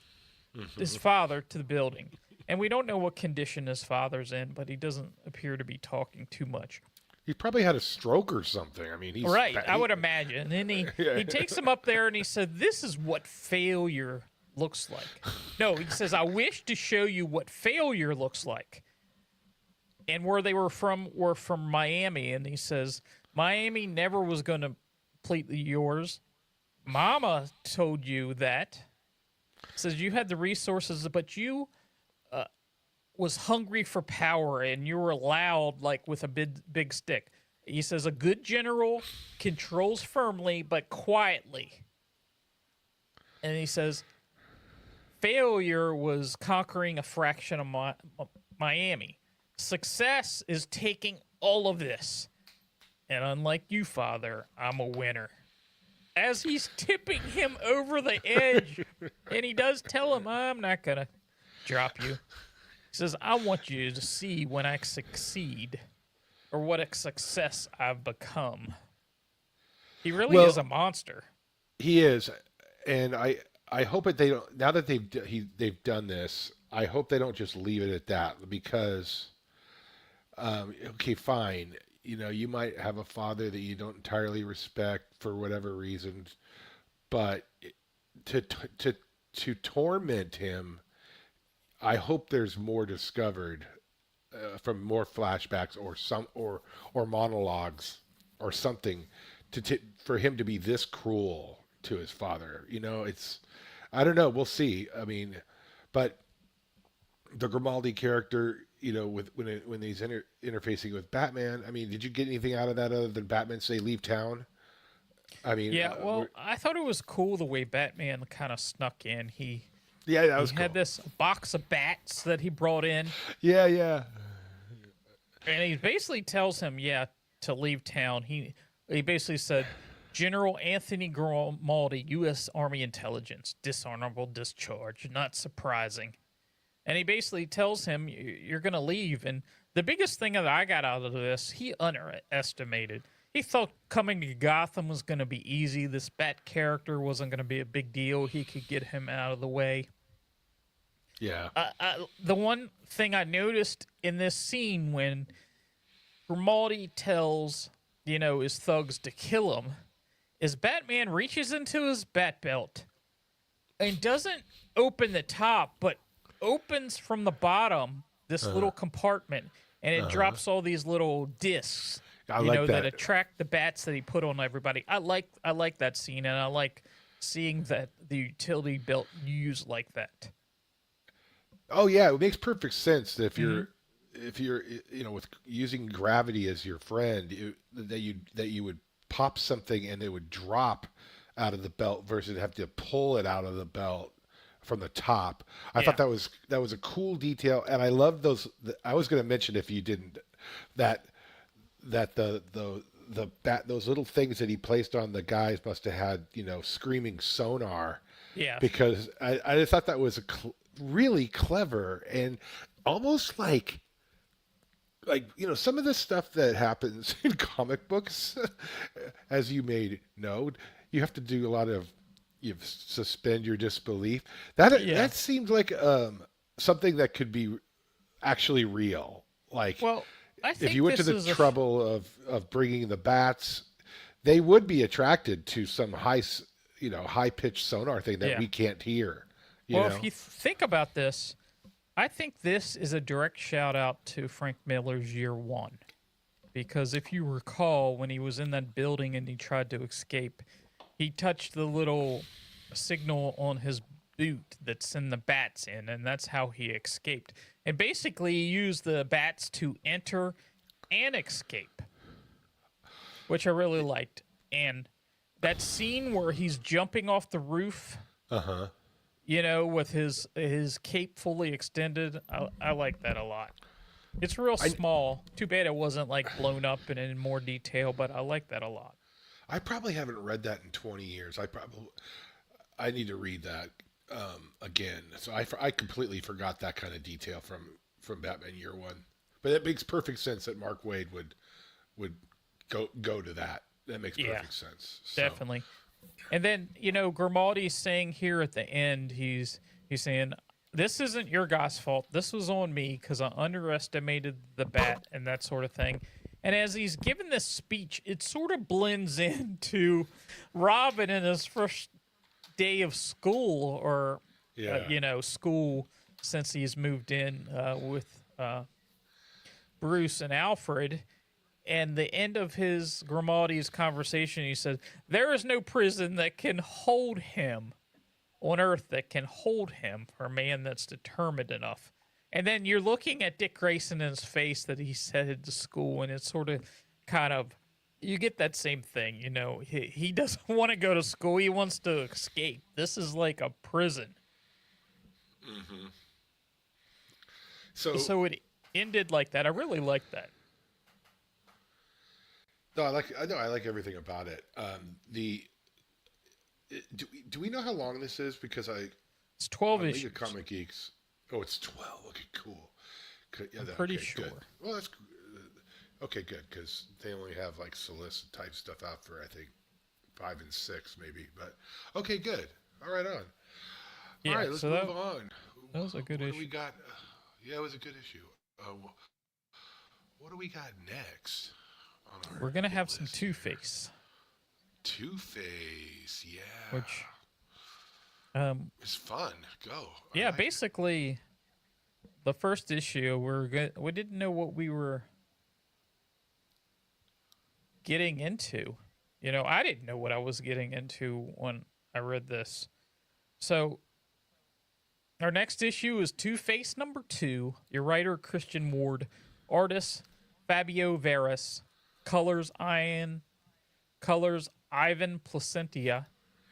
his father, to the building, and we don't know what condition his father's in, but he doesn't appear to be talking too much. He probably had a stroke or something. I mean, he's Right, I would imagine. And then he takes him up there and he said, "This is what failure looks like." No, he says, "I wish to show you what failure looks like." And where they were from Miami. And he says, "Miami never was going to completely yours. Mama told you that." Says you had the resources, but you was hungry for power, and you were loud, like with a big stick. He says a good general controls firmly but quietly. And he says failure was conquering a fraction of Miami. Success is taking all of this. And unlike you, Father, I'm a winner. As he's tipping him over the edge, and he does tell him, "I'm not going to drop you." He says, "I want you to see when I succeed, or what a success I've become." He really is a monster. He is, and I hope that they don't. Now that they've done this, I hope they don't just leave it at that, because, okay, fine. You might have a father that you don't entirely respect for whatever reasons, but to torment him, I hope there's more discovered from more flashbacks or monologues or something for him to be this cruel to his father. It's, I don't know. We'll see. I mean, but the Grimaldi character, when he's interfacing with Batman. I mean, did you get anything out of that other than Batman say leave town? I mean, Yeah, well, I thought it was cool the way Batman kind of snuck in. yeah, that was He had cool. this box of bats that he brought in, Yeah, yeah, and he basically tells him, yeah, to leave town. He basically said, General Anthony Grimaldi, U.S. Army Intelligence, dishonorable discharge, not surprising. And he basically tells him, you're going to leave. And the biggest thing that I got out of this, he underestimated. He thought coming to Gotham was going to be easy. This Bat character wasn't going to be a big deal. He could get him out of the way. yeah. The one thing I noticed in this scene when Grimaldi tells, his thugs to kill him, is Batman reaches into his bat belt and doesn't open the top, but opens from the bottom this little compartment, and it drops all these little discs, I like that that. attract the bats that he put on everybody. I like that scene, and I like seeing that the utility belt used like that. Oh yeah, it makes perfect sense that if you're with using gravity as your friend, that you would pop something and it would drop out of the belt versus have to pull it out of the belt from the top. I thought that was a cool detail, and I love those. I was going to mention, if you didn't, that the bat, those little things that he placed on the guys must have had screaming sonar. Yeah. Because I just thought that was really clever and almost like some of the stuff that happens in comic books, as you may know, you have to do a lot of suspend your disbelief. That seems like something that could be actually real. Like, Well, I think if you went to the trouble of bringing the bats, they would be attracted to some high pitched sonar thing that we can't hear. If you think about this, I think this is a direct shout out to Frank Miller's Year One, because if you recall, when he was in that building and he tried to escape, he touched the little signal on his boot that sent the bats in, and that's how he escaped. And basically, he used the bats to enter and escape, which I really liked. And that scene where he's jumping off the roof, with his cape fully extended, I like that a lot. It's real small. Too bad it wasn't like blown up and in more detail, but I like that a lot. I probably haven't read that in 20 years. I need to read that again. So I completely forgot that kind of detail from Batman Year One. But it makes perfect sense that Mark Waid would go to that. That makes perfect sense. So. Definitely. And then, Grimaldi's saying here at the end, he's saying, this isn't your guy's fault. This was on me because I underestimated the bat and that sort of thing. And as he's given this speech, it sort of blends into Robin in his first day of school, or, school since he's moved in with Bruce and Alfred. And the end of his Grimaldi's conversation, he says, there is no prison that can hold him on earth that can hold him for a man that's determined enough. And then you're looking at Dick Grayson in his face that he's headed to school, and it's sort of kind of, you get that same thing, he doesn't want to go to school. He wants to escape. This is like a prison. Mm-hmm. So it ended like that. I really like that. No, I like everything about it. Do we know how long this is? Because it's 12 issues. League of Comic Geeks. Oh, it's 12. Okay, cool. Yeah, I'm pretty sure. Good. Well, that's okay. Good, because they only have like solicit type stuff out for I think 5 and 6 maybe. But okay, good. All right, on. Yeah, all right, let's move on. That was a good issue. What do we got? Yeah, it was a good issue. What do we got next? We're gonna have some Two-Face. Two-Face, yeah. Which, it's fun. Go. Yeah, basically, the first issue we didn't know what we were getting into. I didn't know what I was getting into when I read this. So, Our next issue is Two-Face #2. Your writer, Christian Ward. Artist, Fabio Veras. Colors, Ivan Placentia.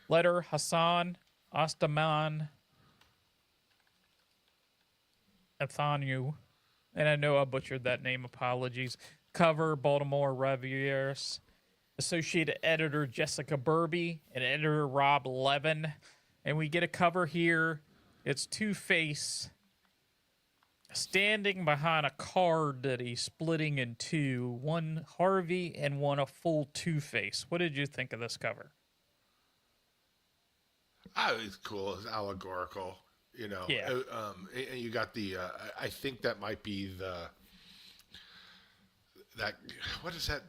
Letter, Hassan Ostaman Athanu. And I know I butchered that name. Apologies. Cover, Baltimore Reviews. Associated editor, Jessica Burby. And editor, Rob Levin. And we get a cover here. It's Two-Face standing behind a card that he's splitting in two. One Harvey and one a full Two-Face. What did you think of this cover? Oh, it's cool. It's allegorical, you know. Yeah. And you got the. I think that might be that. What is that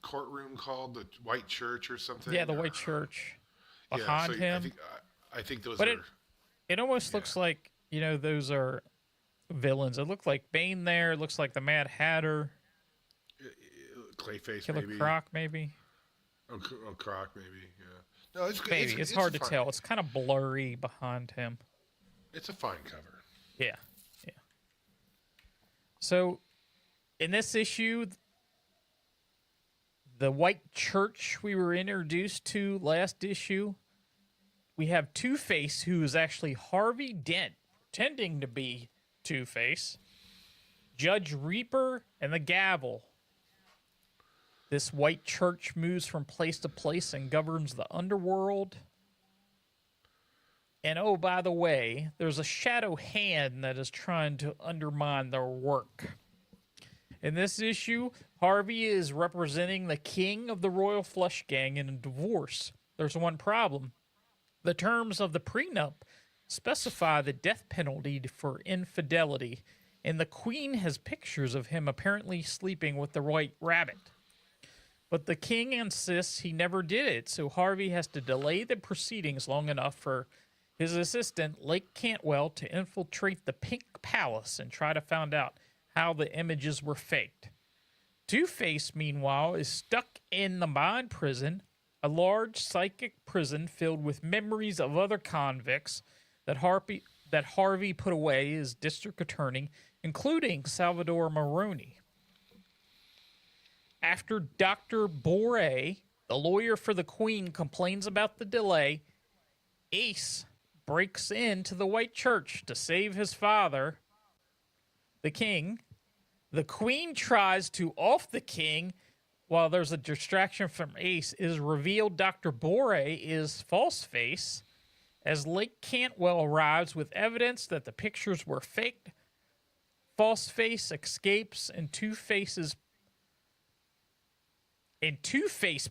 courtroom called? The White Church or something? Yeah, the White Church behind him. I think those but are. It almost looks like, you know, those are villains. It looked like Bane there. It looks like the Mad Hatter. Clayface, Killer maybe. Croc, maybe. Oh, Croc, maybe. Yeah. No, it's good. Maybe. It's hard to tell. It's kind of blurry behind him. It's a fine cover. Yeah. Yeah. So, in this issue, the White Church we were introduced to last issue, we have Two-Face, who is actually Harvey Dent, pretending to be Two-Face, Judge Reaper, and the Gavel. This White Church moves from place to place and governs the underworld. And oh, by the way, there's a shadow hand that is trying to undermine their work. In this issue, Harvey is representing the king of the Royal Flush Gang in a divorce. There's one problem. The terms of the prenup specify the death penalty for infidelity, and the Queen has pictures of him apparently sleeping with the White Rabbit. But the king insists he never did it, so Harvey has to delay the proceedings long enough for his assistant, Lake Cantwell, to infiltrate the Pink Palace and try to find out how the images were faked. Two-Face, meanwhile, is stuck in the mind prison, a large psychic prison filled with memories of other convicts that Harvey put away as district attorney, including Salvador Maroni. After Dr. Boré, the lawyer for the Queen, complains about the delay, Ace breaks into the White Church to save his father, the king. The Queen tries to off the king while there's a distraction from Ace. It is revealed Dr. Boré is False-Face as Lake Cantwell arrives with evidence that the pictures were faked. False-Face escapes and Two-Face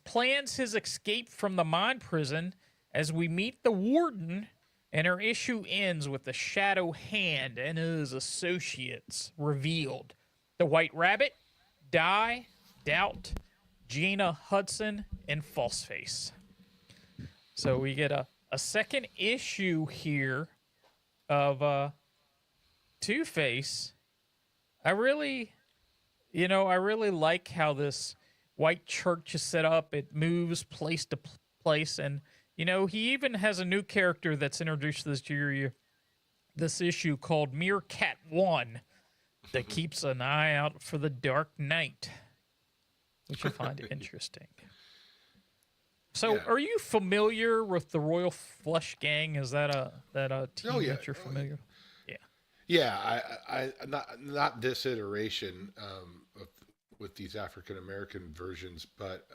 plans his escape from the mind prison as we meet the warden, and our issue ends with the Shadow Hand and his associates revealed. The White Rabbit, Die, Doubt, Gina Hudson, and False-Face. So we get a second issue here of Two-Face. I really like how this White Church is set up. It moves place to place, and he even has a new character that's introduced this issue called Meerkat One that keeps an eye out for the Dark Knight, which I find interesting. So, Yeah. Are you familiar with the Royal Flush Gang? Is that a team Oh, yeah. that you're familiar with? Yeah. Yeah, I not this iteration with these African American versions, but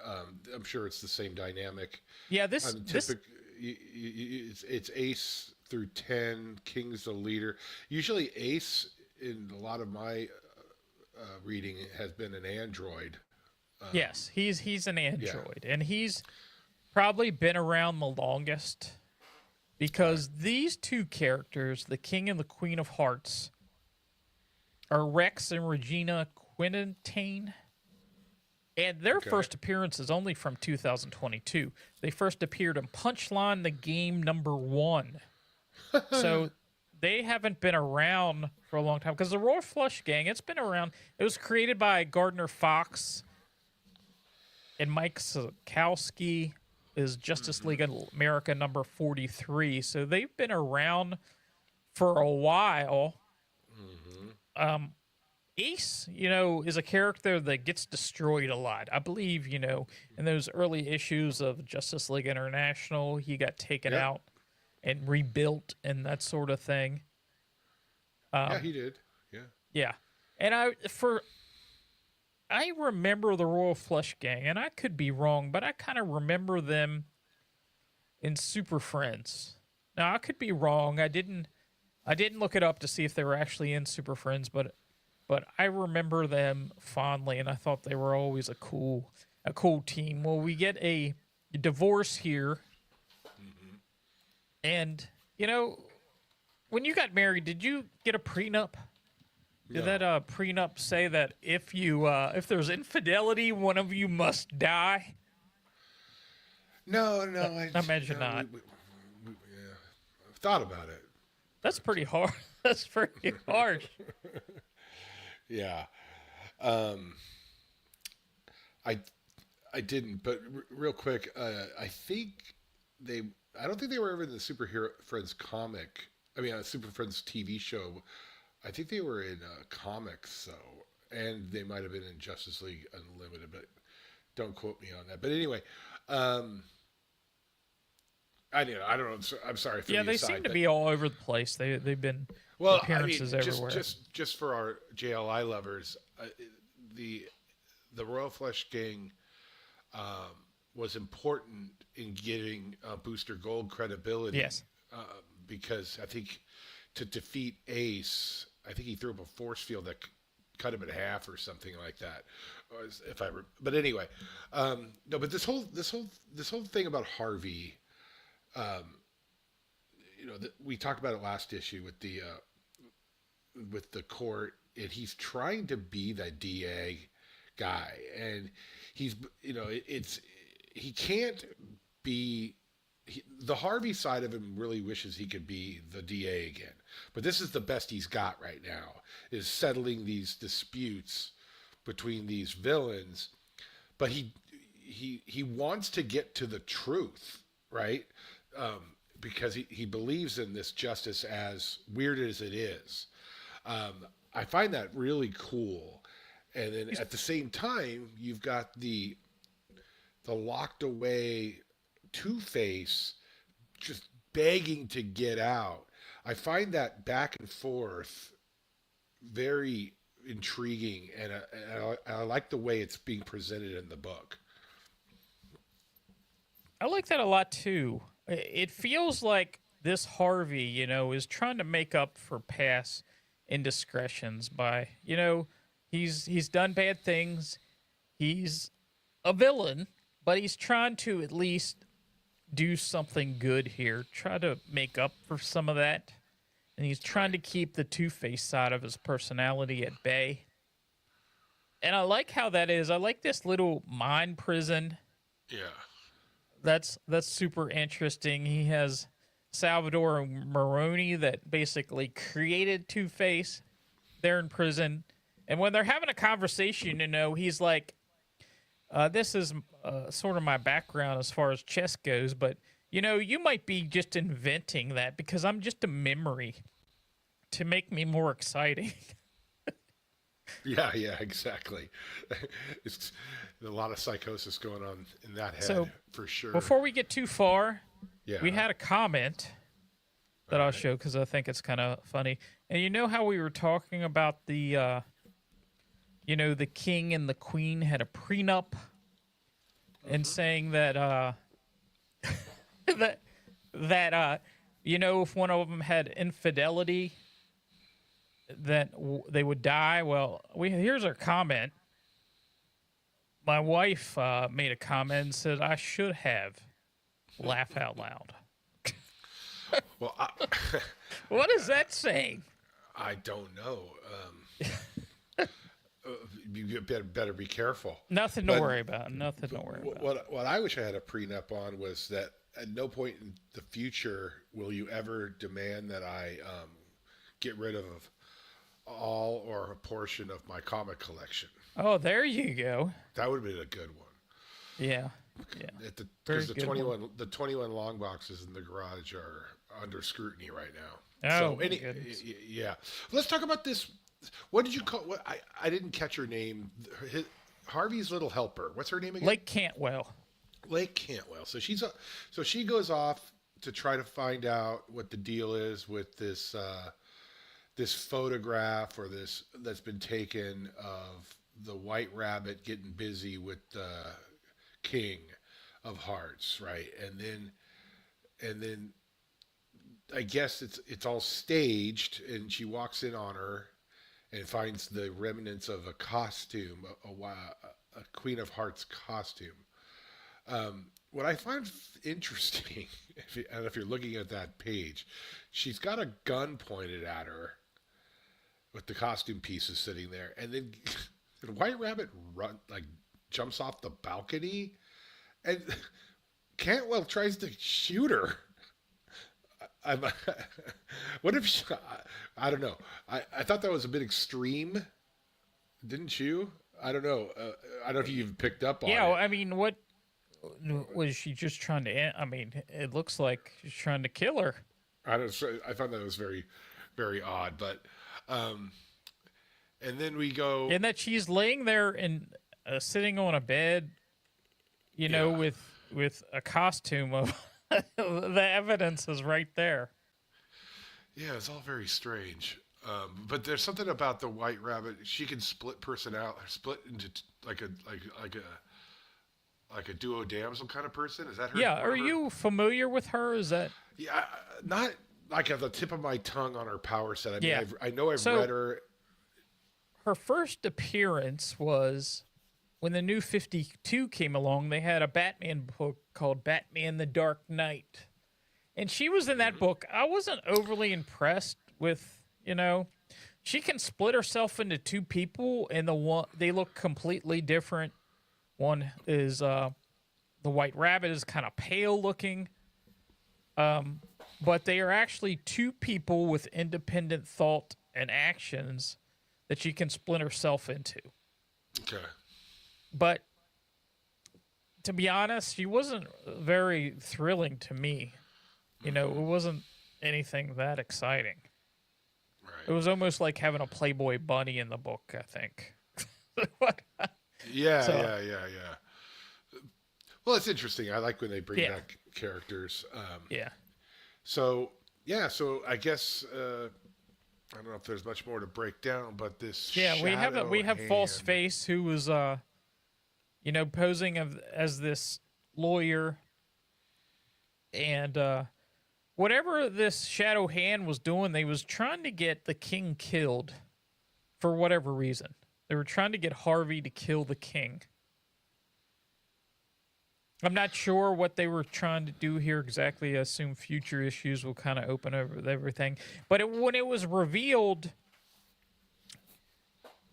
I'm sure it's the same dynamic. Yeah, it's Ace through 10, King's the leader. Usually Ace, in a lot of my reading, has been an android. Yes, he's an android, and he's probably been around the longest because these two characters, the King and the Queen of Hearts, are Rex and Regina Quintain, and their first appearance is only from 2022. They first appeared in Punchline the Game #1. So they haven't been around for a long time because the Royal Flush Gang, it's been around. It was created by Gardner Fox and Mike Sikowski is Justice League America #43. So they've been around for a while. Ace, is a character that gets destroyed a lot. I believe, in those early issues of Justice League International, he got taken out and rebuilt and that sort of thing. Yeah, he did. Yeah. Yeah. And I remember the Royal Flush Gang, and I could be wrong, but I kind of remember them in Super Friends. Now, I could be wrong. I didn't look it up to see if they were actually in Super Friends, but I remember them fondly, and I thought they were always a cool team. Well, we get a divorce here, and when you got married, did you get a prenup? Did that prenup say that if there's infidelity, one of you must die? No, I imagine not. Yeah, I've thought about it. That's pretty hard. That's pretty harsh. Yeah. I didn't, but real quick, I don't think they were ever in the Superhero Friends comic. I mean, a Super Friends TV show. I think they were in comics, and they might have been in Justice League Unlimited, but don't quote me on that. But anyway, I don't know. I'm sorry for the they aside, seem to be all over the place. They've been appearances everywhere. Just for our JLI lovers, the Royal Flush Gang was important in getting Booster Gold credibility. Yes, because I think to defeat Ace, I think he threw up a force field that cut him in half or something like that. But anyway, no. But this whole thing about Harvey, we talked about it last issue with the court, and he's trying to be the DA guy, and he's he can't be. The Harvey side of him really wishes he could be the DA again, but this is the best he's got right now, is settling these disputes between these villains. But he wants to get to the truth, right? Because he believes in this justice, as weird as it is. I find that really cool. And then at the same time, you've got the locked away Two-Face just begging to get out. I find that back and forth very intriguing, and I like the way it's being presented in the book. I like that a lot too. It feels like this Harvey, is trying to make up for past indiscretions by, he's done bad things. He's a villain, but he's trying to at least do something good here, try to make up for some of that. And he's trying to keep the Two-Face side of his personality at bay. And I like how that is. I like this little mind prison. Yeah. That's super interesting. He has Salvador Maroni that basically created Two-Face. They're in prison. And when they're having a conversation, he's like, this is sort of my background as far as chess goes, but, you might be just inventing that because I'm just a memory to make me more exciting. Yeah, exactly. It's a lot of psychosis going on in that head, So, for sure. Before we get too far, Yeah. we had a comment that I'll show because I think it's kind of funny. And you know how we were talking about the the king and the queen had a prenup, and saying that if one of them had infidelity, that they would die. Well, here's our comment. My wife made a comment and said I should have. Laugh out loud. Well, What is that saying? I don't know. You better be careful. Nothing to But worry about. Nothing to worry about. What I wish I had a prenup on was that at no point in the future will you ever demand that I get rid of all or a portion of my comic collection. Oh, there you go. That would have been a good one. Yeah. Because Very the good 21 long boxes in the garage are under scrutiny right now. Oh, So any yeah, let's talk about this. What did you call? What I didn't catch her name. Harvey's little helper. What's her name again? Lake Cantwell. Lake Cantwell. So so she goes off to try to find out what the deal is with this this photograph or this that's been taken of the White Rabbit getting busy with the King of Hearts, right? And then I guess it's all staged, and she walks in on her and finds the remnants of a costume, a Queen of Hearts costume. What I find interesting, if you're looking at that page, she's got a gun pointed at her with the costume pieces sitting there, and then the White Rabbit jumps off the balcony, and Cantwell tries to shoot her. What if I don't know. I thought that was a bit extreme, didn't you? I don't know. I don't know if you even picked up on it. Yeah, I mean, what was she just trying to? I mean, it looks like she's trying to kill her. I thought that was very, very odd. But, and then we go. And that she's laying there and sitting on a bed, you know, with a costume of. The evidence is right there. Yeah, it's all very strange. But there's something about the White Rabbit. She can split into like a duo damsel kind of person. Is that her? Yeah. Are you familiar with her? Is that? Yeah, not like at the tip of my tongue on her power set. I mean, Yeah. I know I've read her. Her first appearance was when the New 52 came along. They had a Batman book called Batman the Dark Knight. And she was in that book. I wasn't overly impressed with, she can split herself into two people, and they look completely different. One is the White Rabbit is kind of pale looking. But they are actually two people with independent thought and actions that she can split herself into. Okay. But to be honest, she wasn't very thrilling to me. It wasn't anything that exciting. Right. It was almost like having a Playboy bunny in the book, I think. Yeah. Well, it's interesting. I like when they bring back characters. Yeah. So I guess I don't know if there's much more to break down, but this. Yeah, we have False Face, who was posing as this lawyer, and whatever this Shadow Hand was doing, they was trying to get the king killed for whatever reason. They were trying to get Harvey to kill the king. I'm not sure what they were trying to do here exactly. I assume future issues will kind of open over everything. But when it was revealed,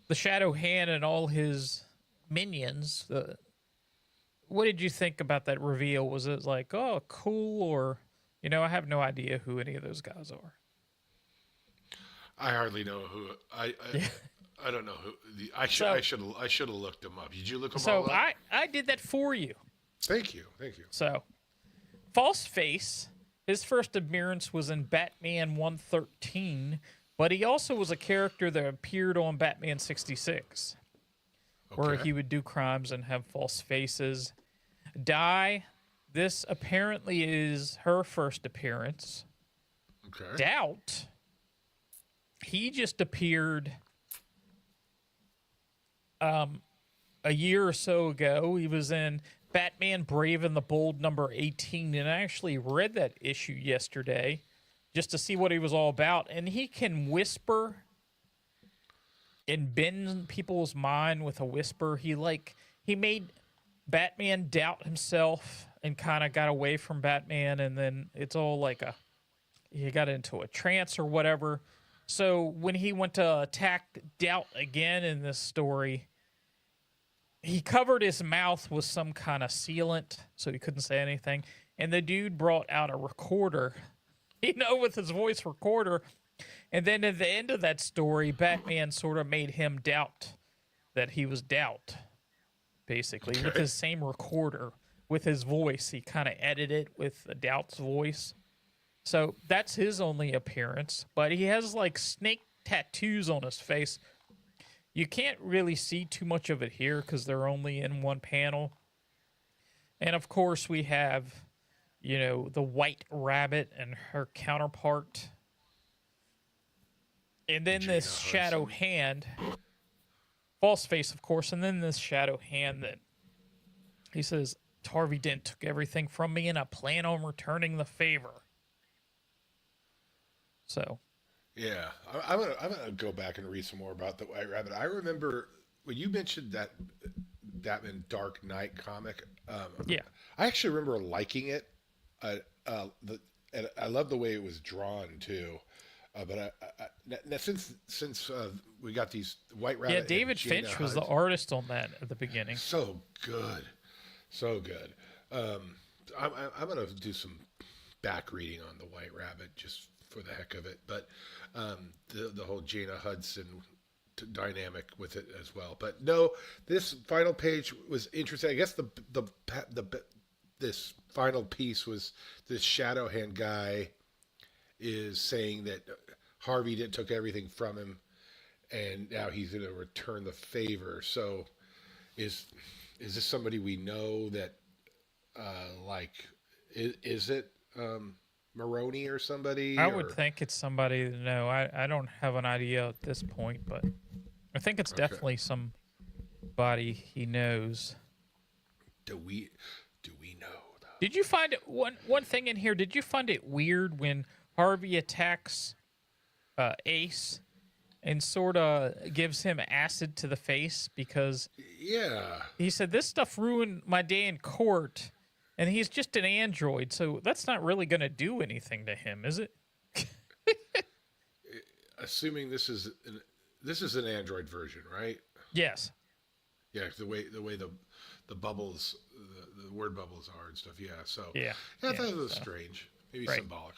the Shadow Hand and all his minions, what did you think about that reveal? Was it like, oh, cool, or I have no idea who any of those guys are. I hardly know who I don't know who I should have looked them up. Did you look them all up? So I did that for you. Thank you. So, False Face, his first appearance was in Batman 113, but he also was a character that appeared on Batman 66, where he would do crimes and have false faces. This apparently is her first appearance. Okay. Doubt, he just appeared a year or so ago. He was in Batman Brave and the Bold number 18, and I actually read that issue yesterday just to see what he was all about. And he can whisper and bend people's mind with a whisper. He made Batman doubt himself and kind of got away from Batman, and then it's all like he got into a trance or whatever. So when he went to attack Doubt again in this story, he covered his mouth with some kind of sealant so he couldn't say anything. And the dude brought out a recorder, with his voice recorder. And then at the end of that story, Batman sort of made him doubt that he was Doubt, basically, with his same recorder, with his voice. He kind of edited it with the Doubt's voice. So that's his only appearance, but he has like snake tattoos on his face. You can't really see too much of it here because they're only in one panel. And of course, we have, the White Rabbit and her counterpart. And then Gina this shadow Hudson. hand, false face, of course, and then this shadow hand that he says, Harvey Dent took everything from me and I plan on returning the favor. So. Yeah, I'm gonna go back and read some more about the White Rabbit. I remember when you mentioned that Batman Dark Knight comic. Yeah. I actually remember liking it. And I love the way it was drawn too. But since we got these White Rabbit, Yeah, David Finch was the artist on that at the beginning. So good, so good. I'm gonna do some back reading on the White Rabbit just for the heck of it, but the whole Gina Hudson dynamic with it as well. But no, this final page was interesting. I guess this final piece was this shadow hand guy is saying that Harvey Dent took everything from him, and now he's going to return the favor. So, is this somebody we know that is it Maroney or somebody? I would think it's somebody. No, I don't have an idea at this point, but I think it's definitely somebody he knows. Do we know though? Did you find it one thing in here? Did you find it weird when Harvey attacks Ace and sort of gives him acid to the face because he said this stuff ruined my day in court, and he's just an android, so that's not really going to do anything to him, is it? Assuming this is an Android version, right? Yes. Yeah, the way the bubbles, the word bubbles are and stuff. Yeah, so I thought it was strange, maybe symbolic.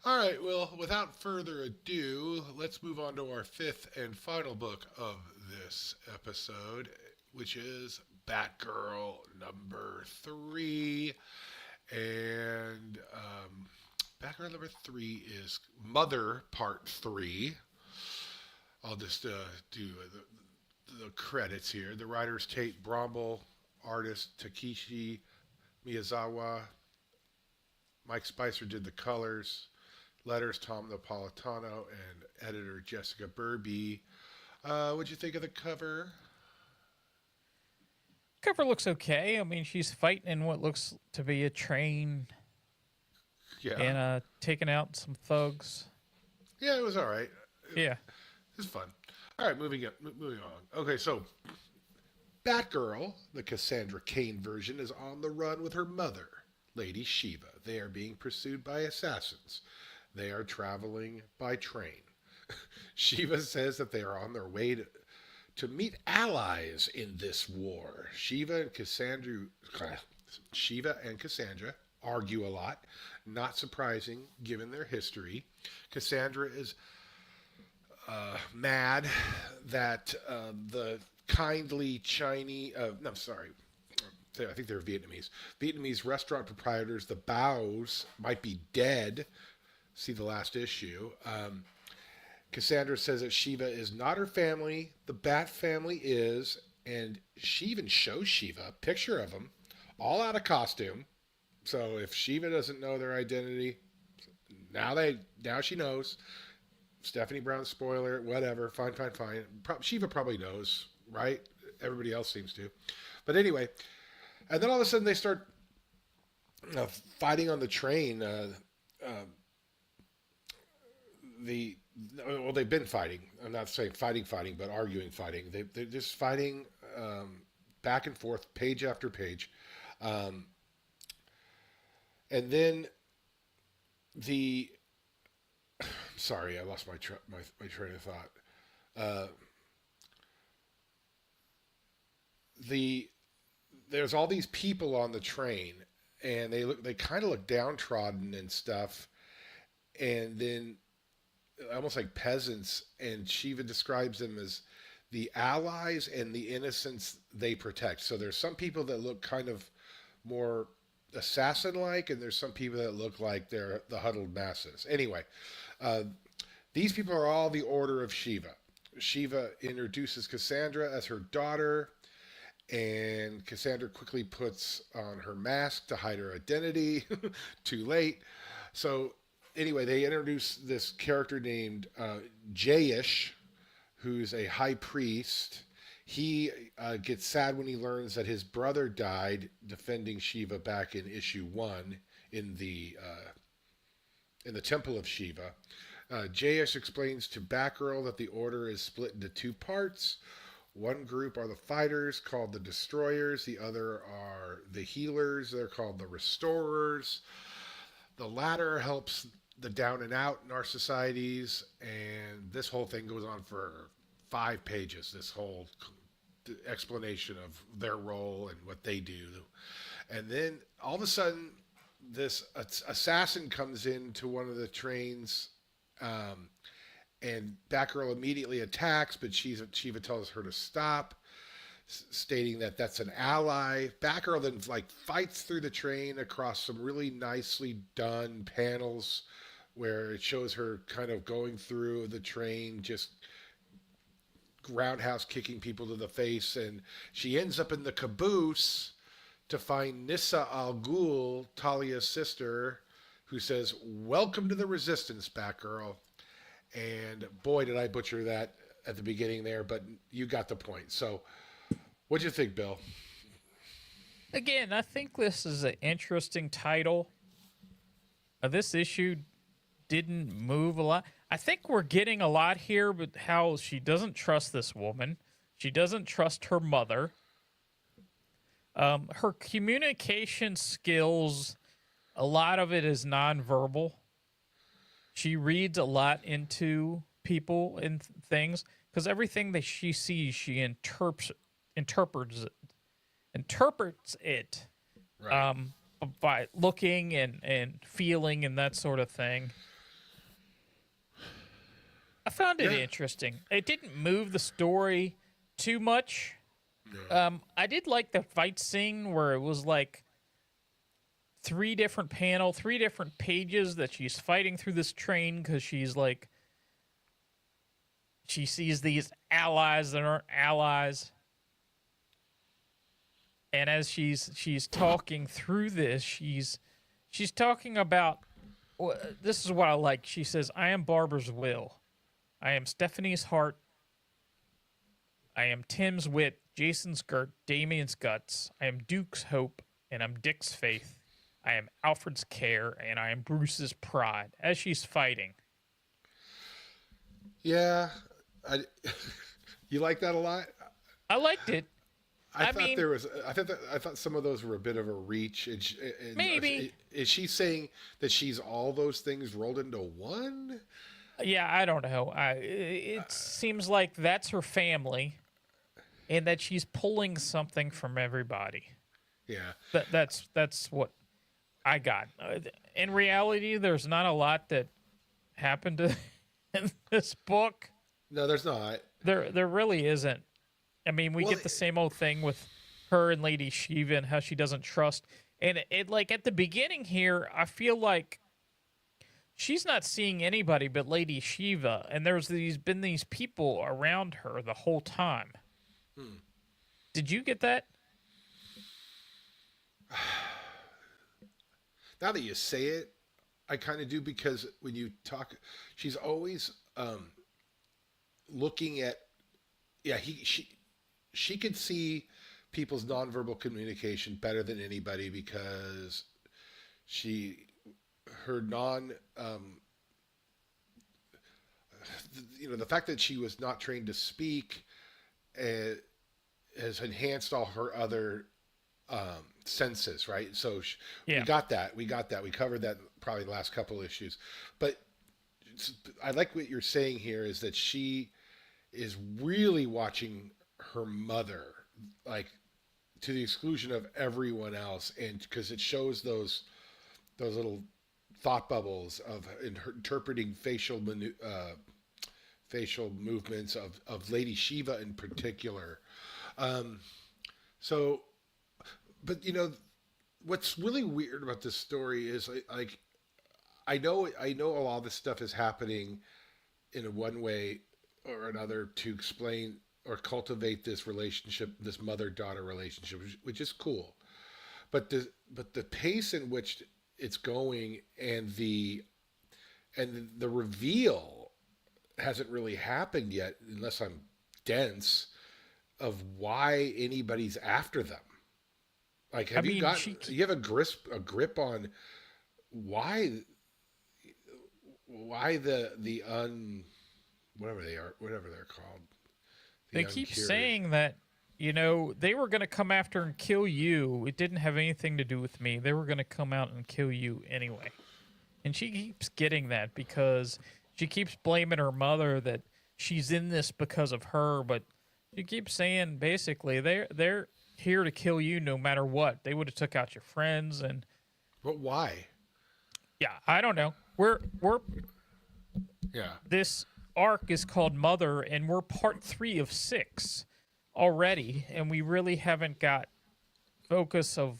All right. Well, without further ado, let's move on to our fifth and final book of this episode, which is Batgirl number 3, and Batgirl number 3 is Mother Part 3. I'll just do the credits here. The writers Tate Bromble, artist Takeshi Miyazawa, Mike Spicer did the colors, letters Tom Napolitano, and editor Jessica Burby. What'd you think of the cover? Cover looks okay. I mean, she's fighting in what looks to be a train. Yeah. And taking out some thugs. Yeah, it was all right. Yeah. It was fun. All right, moving on. Okay, so Batgirl, the Cassandra Cain version, is on the run with her mother, Lady Shiva. They are being pursued by assassins. They are traveling by train. Shiva says that they are on their way to meet allies in this war. Shiva and Cassandra argue a lot. Not surprising, given their history. Cassandra is mad that the kindly Chinese, I'm sorry, I think they're Vietnamese restaurant proprietors, the Baos, might be dead. See the last issue. Cassandra says that Shiva is not her family. The Bat family is, and she even shows Shiva a picture of them, all out of costume. So if Shiva doesn't know their identity, now she knows. Stephanie Brown spoiler, whatever, fine. Shiva probably knows, right? Everybody else seems to. But anyway, and then all of a sudden they start fighting on the train. They've been fighting. I'm not saying fighting, but arguing, fighting. They're just fighting back and forth, page after page. And then sorry, I lost my train of thought. There's all these people on the train, and they kind of look downtrodden and stuff, and then almost like peasants. And Shiva describes them as the allies and the innocents they protect. So there's some people that look kind of more assassin-like, and there's some people that look like they're the huddled masses. Anyway, uh, these people are all the Order of Shiva. Shiva introduces Cassandra as her daughter, and Cassandra quickly puts on her mask to hide her identity. Too late. So, anyway, they introduce this character named Jayish, who's a high priest. He gets sad when he learns that his brother died defending Shiva back in issue 1 in the Temple of Shiva. Jayesh explains to Batgirl that the Order is split into two parts. One group are the fighters, called the Destroyers. The other are the healers. They're called the Restorers. The latter helps the down and out in our societies, and this whole thing goes on for 5 pages. This whole explanation of their role and what they do. And then all of a sudden, this assassin comes into one of the trains, and Batgirl immediately attacks, but Shiva tells her to stop, stating that that's an ally. Batgirl then fights through the train across some really nicely done panels where it shows her kind of going through the train, just roundhouse kicking people to the face, and she ends up in the caboose to find Nissa Al Ghul, Talia's sister, who says, "Welcome to the Resistance, Batgirl." And boy, did I butcher that at the beginning there, but you got the point. So, what'd you think, Bill? Again, I think this is an interesting title. This issue didn't move a lot. I think we're getting a lot here with how she doesn't trust this woman. She doesn't trust her mother. Her communication skills, a lot of it is nonverbal. She reads a lot into people and things because everything that she sees, she interprets it Right. by looking and feeling and that sort of thing. I found it interesting. It didn't move the story too much. No. I did like the fight scene where it was like 3 different pages that she's fighting through this train because she's like, she sees these allies that aren't allies. And as she's talking through this, she's talking about, this is what I like. She says, "I am Barbara's will. I am Stephanie's heart. I am Tim's wit, Jason's girt, Damien's guts. I am Duke's hope, and I'm Dick's faith. I am Alfred's care, and I am Bruce's pride." As she's fighting. Yeah, you like that a lot. I liked it. I thought some of those were a bit of a reach. Maybe. Is she saying that she's all those things rolled into one? Yeah, I don't know. It seems like that's her family, and that she's pulling something from everybody. Yeah. That's what I got. In reality, there's not a lot that happened in this book. No, there's not. There really isn't. I mean, we get the same old thing with her and Lady Shiva and how she doesn't trust. And it like at the beginning here, I feel like she's not seeing anybody but Lady Shiva, and there's been these people around her the whole time. Did you get that? Now that you say it, I kind of do, because when you talk, she's always looking at. Yeah, she could see people's nonverbal communication better than anybody, because her the fact that she was not trained to speak has enhanced all her other senses, right? So we got that. We covered that probably the last couple issues. But I like what you're saying here, is that she is really watching her mother, like, to the exclusion of everyone else, and because it shows those little thought bubbles of interpreting facial movements of Lady Shiva in particular. So, but what's really weird about this story is like I know a lot of this stuff is happening in a one way or another to explain or cultivate this relationship, this mother-daughter relationship, which is cool. But the pace in which it's going and the reveal hasn't really happened yet, unless I'm dense, of why anybody's after them. Like, I have you mean, got you have a grip on why the un whatever they're called, the they keep uncured. saying that, they were going to come after and kill you. It didn't have anything to do with me. They were going to come out and kill you anyway. And she keeps getting that because she keeps blaming her mother that she's in this because of her, but she keeps saying basically they're here to kill you no matter what. They would have took out your friends. And But why? yeah, I don't know. We're Yeah. this arc is called Mother, and we're part 3 of 6 already, and we really haven't got focus of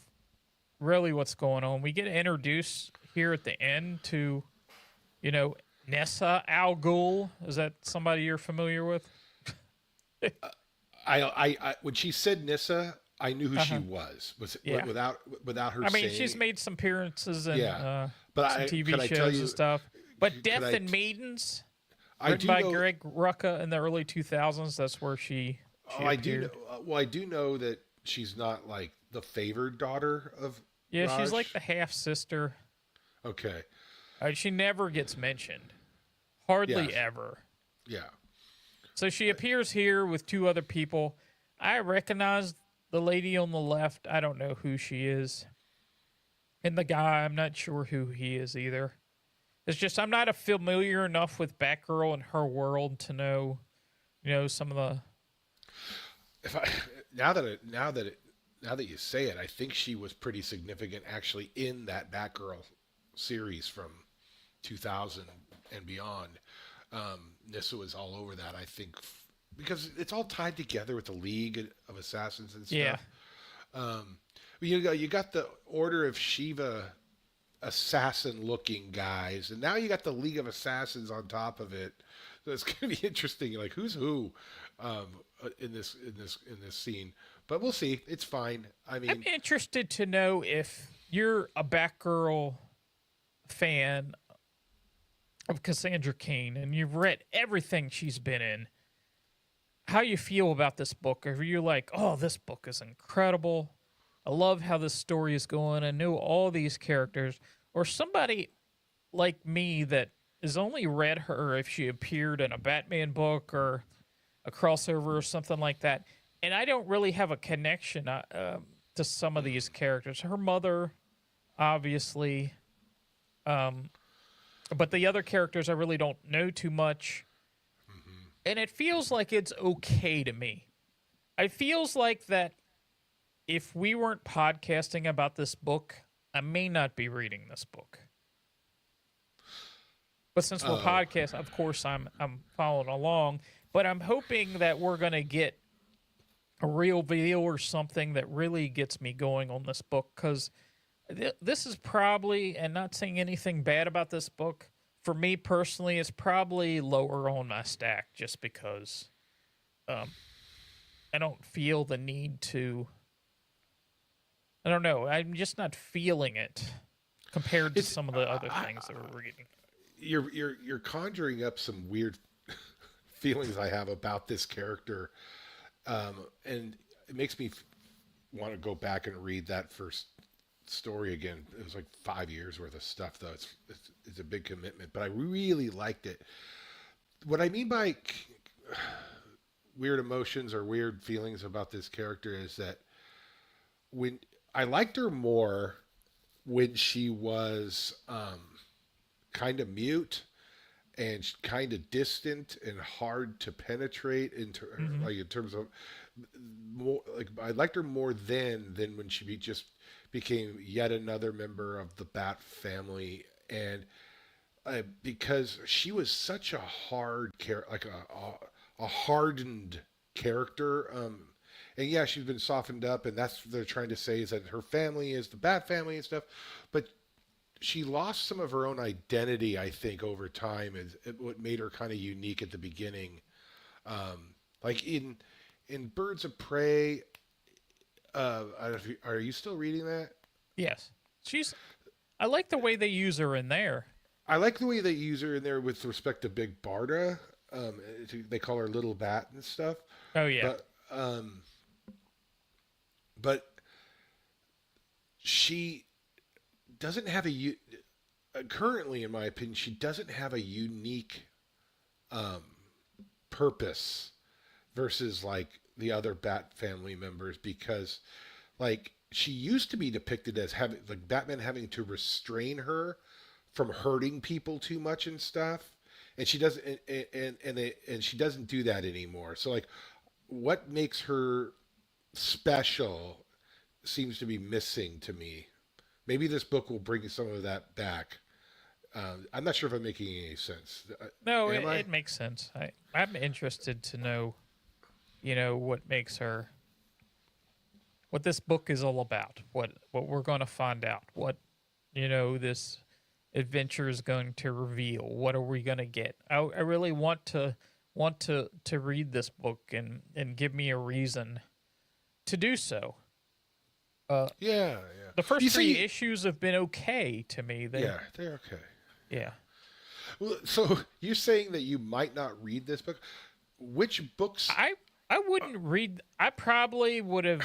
really what's going on. We get introduced here at the end to, Nessa Al Ghul. Is that somebody you're familiar with? I when she said Nissa, I knew who she was. Yeah. Without her I mean, saying. she's made some appearances in But some TV could I tell shows you, and stuff. But could Death I and Maidens, I written do by know. Greg Rucka in the early 2000s, that's where she I do appeared. know. Well, I do know that she's not like the favored daughter of. Yeah, Raj. she's like the half sister. Okay. She never gets mentioned. Hardly Yes. ever. Yeah. So she appears here with 2 other people. I recognize the lady on the left. I don't know who she is. And the guy, I'm not sure who he is either. It's just I'm not familiar enough with Batgirl and her world to know, some of the. If I now that you say it, I think she was pretty significant actually in that Batgirl series from 2000 and beyond. Nissa was all over that, I think, because it's all tied together with the League of Assassins and stuff. Yeah. You got the Order of Shiva assassin-looking guys, and now you got the League of Assassins on top of it. So it's going to be interesting. Like, who's who in this scene? But we'll see. It's fine. I mean, I'm interested to know if you're a Batgirl fan of Cassandra Cain and you've read everything she's been in, how you feel about this book. Are you like, oh, this book is incredible. I love how this story is going. I know all these characters. Or somebody like me that has only read her if she appeared in a Batman book or a crossover or something like that. And I don't really have a connection to some of these characters. Her mother, obviously. But the other characters I really don't know too much. And it feels like it's okay to me. It feels like that if we weren't podcasting about this book, I may not be reading this book. But since we're podcasting, of course I'm following along. But I'm hoping that we're going to get a real video or something that really gets me going on this book. Because this is probably, and not saying anything bad about this book, for me personally, it's probably lower on my stack just because I don't feel the need to. I don't know. I'm just not feeling it compared to some of the other things that we're reading. You're conjuring up some weird feelings I have about this character, and it makes me want to go back and read that first story again. It was like 5 years worth of stuff, though. It's a big commitment, but I really liked it. What I mean by weird emotions or weird feelings about this character is that when I liked her more when she was kind of mute and kind of distant and hard to penetrate into, like in terms of more, like I liked her more then than when she just became yet another member of the Bat family, and because she was such a hard character, like a hardened character, and yeah, she's been softened up, and that's what they're trying to say is that her family is the Bat family and stuff. But she lost some of her own identity, I think, over time, is what made her kind of unique at the beginning. Like in Birds of Prey. I don't know if are you still reading that? Yes. I like the way they use her in there. I like the way they use her in there with respect to Big Barda. They call her Little Bat and stuff. Oh yeah. But she doesn't have currently, in my opinion, she doesn't have a unique purpose versus like the other Bat family members, because like she used to be depicted as having like Batman having to restrain her from hurting people too much and stuff, and she doesn't and she doesn't do that anymore. So like what makes her special seems to be missing to me. Maybe this book will bring some of that back. I'm not sure if I'm making any sense. No, it makes sense. I'm interested to know, what makes her, what this book is all about, what we're going to find out, what, this adventure is going to reveal. What are we going to get? I really want to read this book and give me a reason to do so. Yeah. The first three issues have been okay to me. They're okay. Yeah. Well, so you're saying that you might not read this book? Which books? I wouldn't read. I probably would have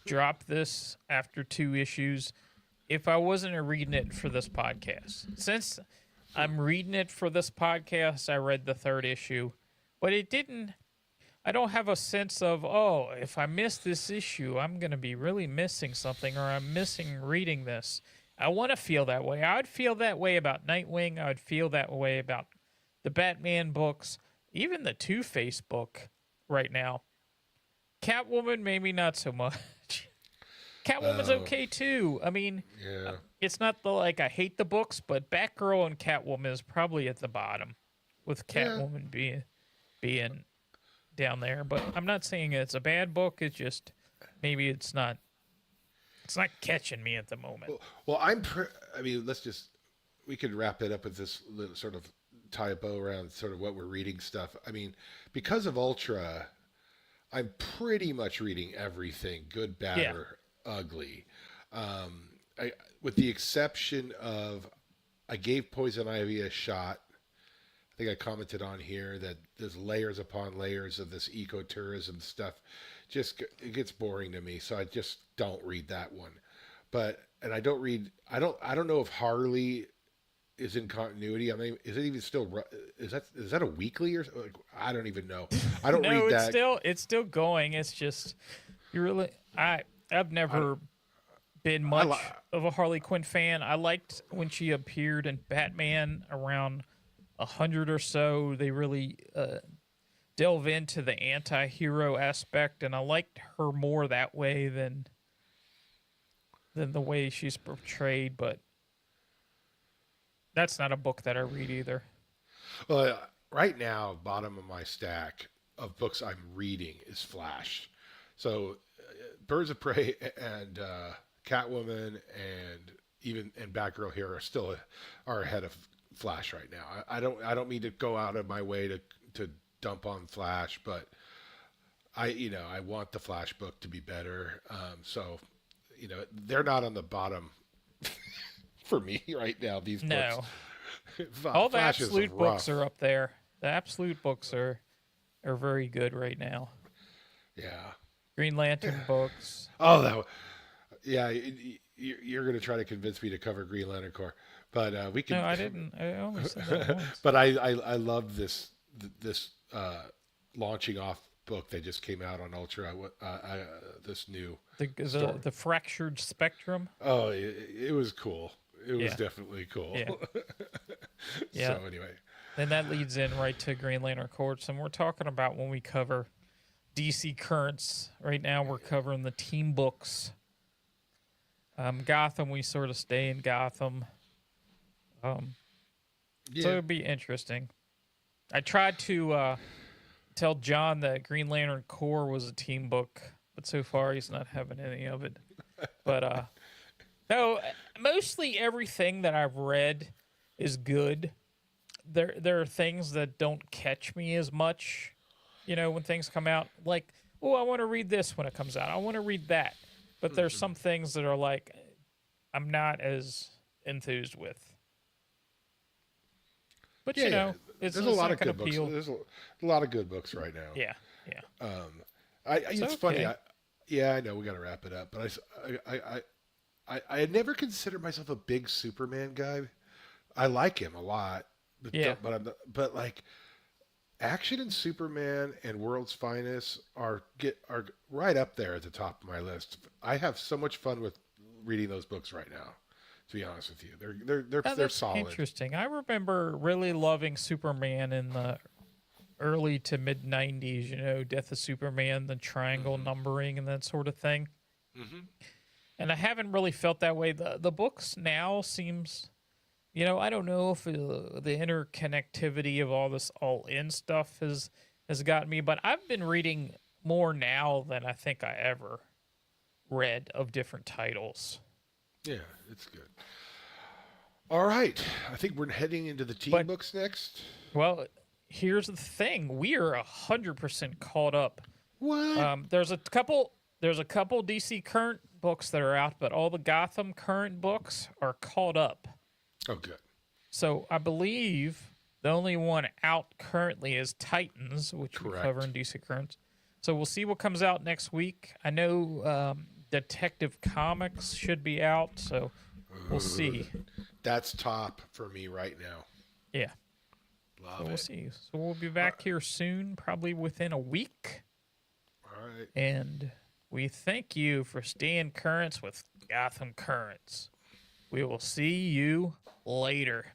dropped this after 2 issues if I wasn't reading it for this podcast. Since I'm reading it for this podcast, I read the 3rd issue, but it didn't. I don't have a sense of, if I miss this issue, I'm going to be really missing something, or I'm missing reading this. I want to feel that way. I would feel that way about Nightwing. I would feel that way about the Batman books, even the Two-Face book right now. Catwoman, maybe not so much. Catwoman's okay too. I mean, it's not I hate the books, but Batgirl and Catwoman is probably at the bottom, with Catwoman being down there. But I'm not saying it's a bad book. It's just maybe it's not catching me at the moment. Well, we could wrap it up with this little sort of tie a bow around sort of what we're reading stuff. I mean, because of Ultra, I'm pretty much reading everything, good, bad, or ugly. With the exception of, I gave Poison Ivy a shot. I think I commented on here that there's layers upon layers of this ecotourism stuff. It gets boring to me, so I just don't read that one. I don't know if Harley is in continuity. I mean, is it even still? Is that a weekly or? I don't even know. I don't read that. It's still going. It's just I've never been much of a Harley Quinn fan. I liked when she appeared in Batman around 100 or so. They really delve into the anti-hero aspect, and I liked her more that way than the way she's portrayed. But that's not a book that I read either. Well, right now, bottom of my stack of books I'm reading is Flash. So Birds of Prey and Catwoman and Batgirl here are ahead of Flash right now. I don't mean to go out of my way to dump on Flash, but I want the Flash book to be better. So they're not on the bottom for me right now. These books. All the Absolute books are up there. The Absolute books are very good right now. Yeah. Green Lantern books. Oh, you're going to try to convince me to cover Green Lantern Corps, but we can. No, I didn't. I only said that once. But I love this launching off book that just came out on Ultra. This new the Fractured Spectrum. Oh, it was cool. It was definitely cool. Yeah. So anyway, then that leads in right to Green Lantern Corps, and we're talking about when we cover DC Currents. Right now, we're covering the team books. Gotham, we sort of stay in Gotham. So it'd be interesting. I tried to tell John that Green Lantern Corps was a team book but so far he's not having any of it. But no, mostly everything that I've read is good. There are things that don't catch me as much, when things come out. Like, oh, I want to read this when it comes out. I want to read that. But there's some things that are like I'm not as enthused with. But it's there's a lot of good appeal. books. There's a lot of good books right now. Yeah. It's funny. I know we got to wrap it up, but I had never considered myself a big Superman guy. I like him a lot, but like Action and Superman and World's Finest are right up there at the top of my list. I have so much fun with reading those books right now. To be honest with you, they're solid. Interesting. I remember really loving Superman in the early to mid '90s. Death of Superman, the triangle numbering, and that sort of thing. Mm-hmm. And I haven't really felt that way. The books now seems, I don't know if the interconnectivity of all this all-in stuff has gotten me, but I've been reading more now than I think I ever read of different titles. Yeah, it's good. All right. I think we're heading into the teen books next. Well, here's the thing. We are 100% caught up. What? There's a couple DC current books that are out, but all the Gotham current books are caught up. Oh, good. So I believe the only one out currently is Titans, which we cover in DC Currents. So we'll see what comes out next week. I know Detective Comics should be out, so we'll see. That's top for me right now. Yeah. Love so it. We'll see. So we'll be back here soon, probably within a week. All right. And we thank you for staying currents with Gotham Currents. We will see you later.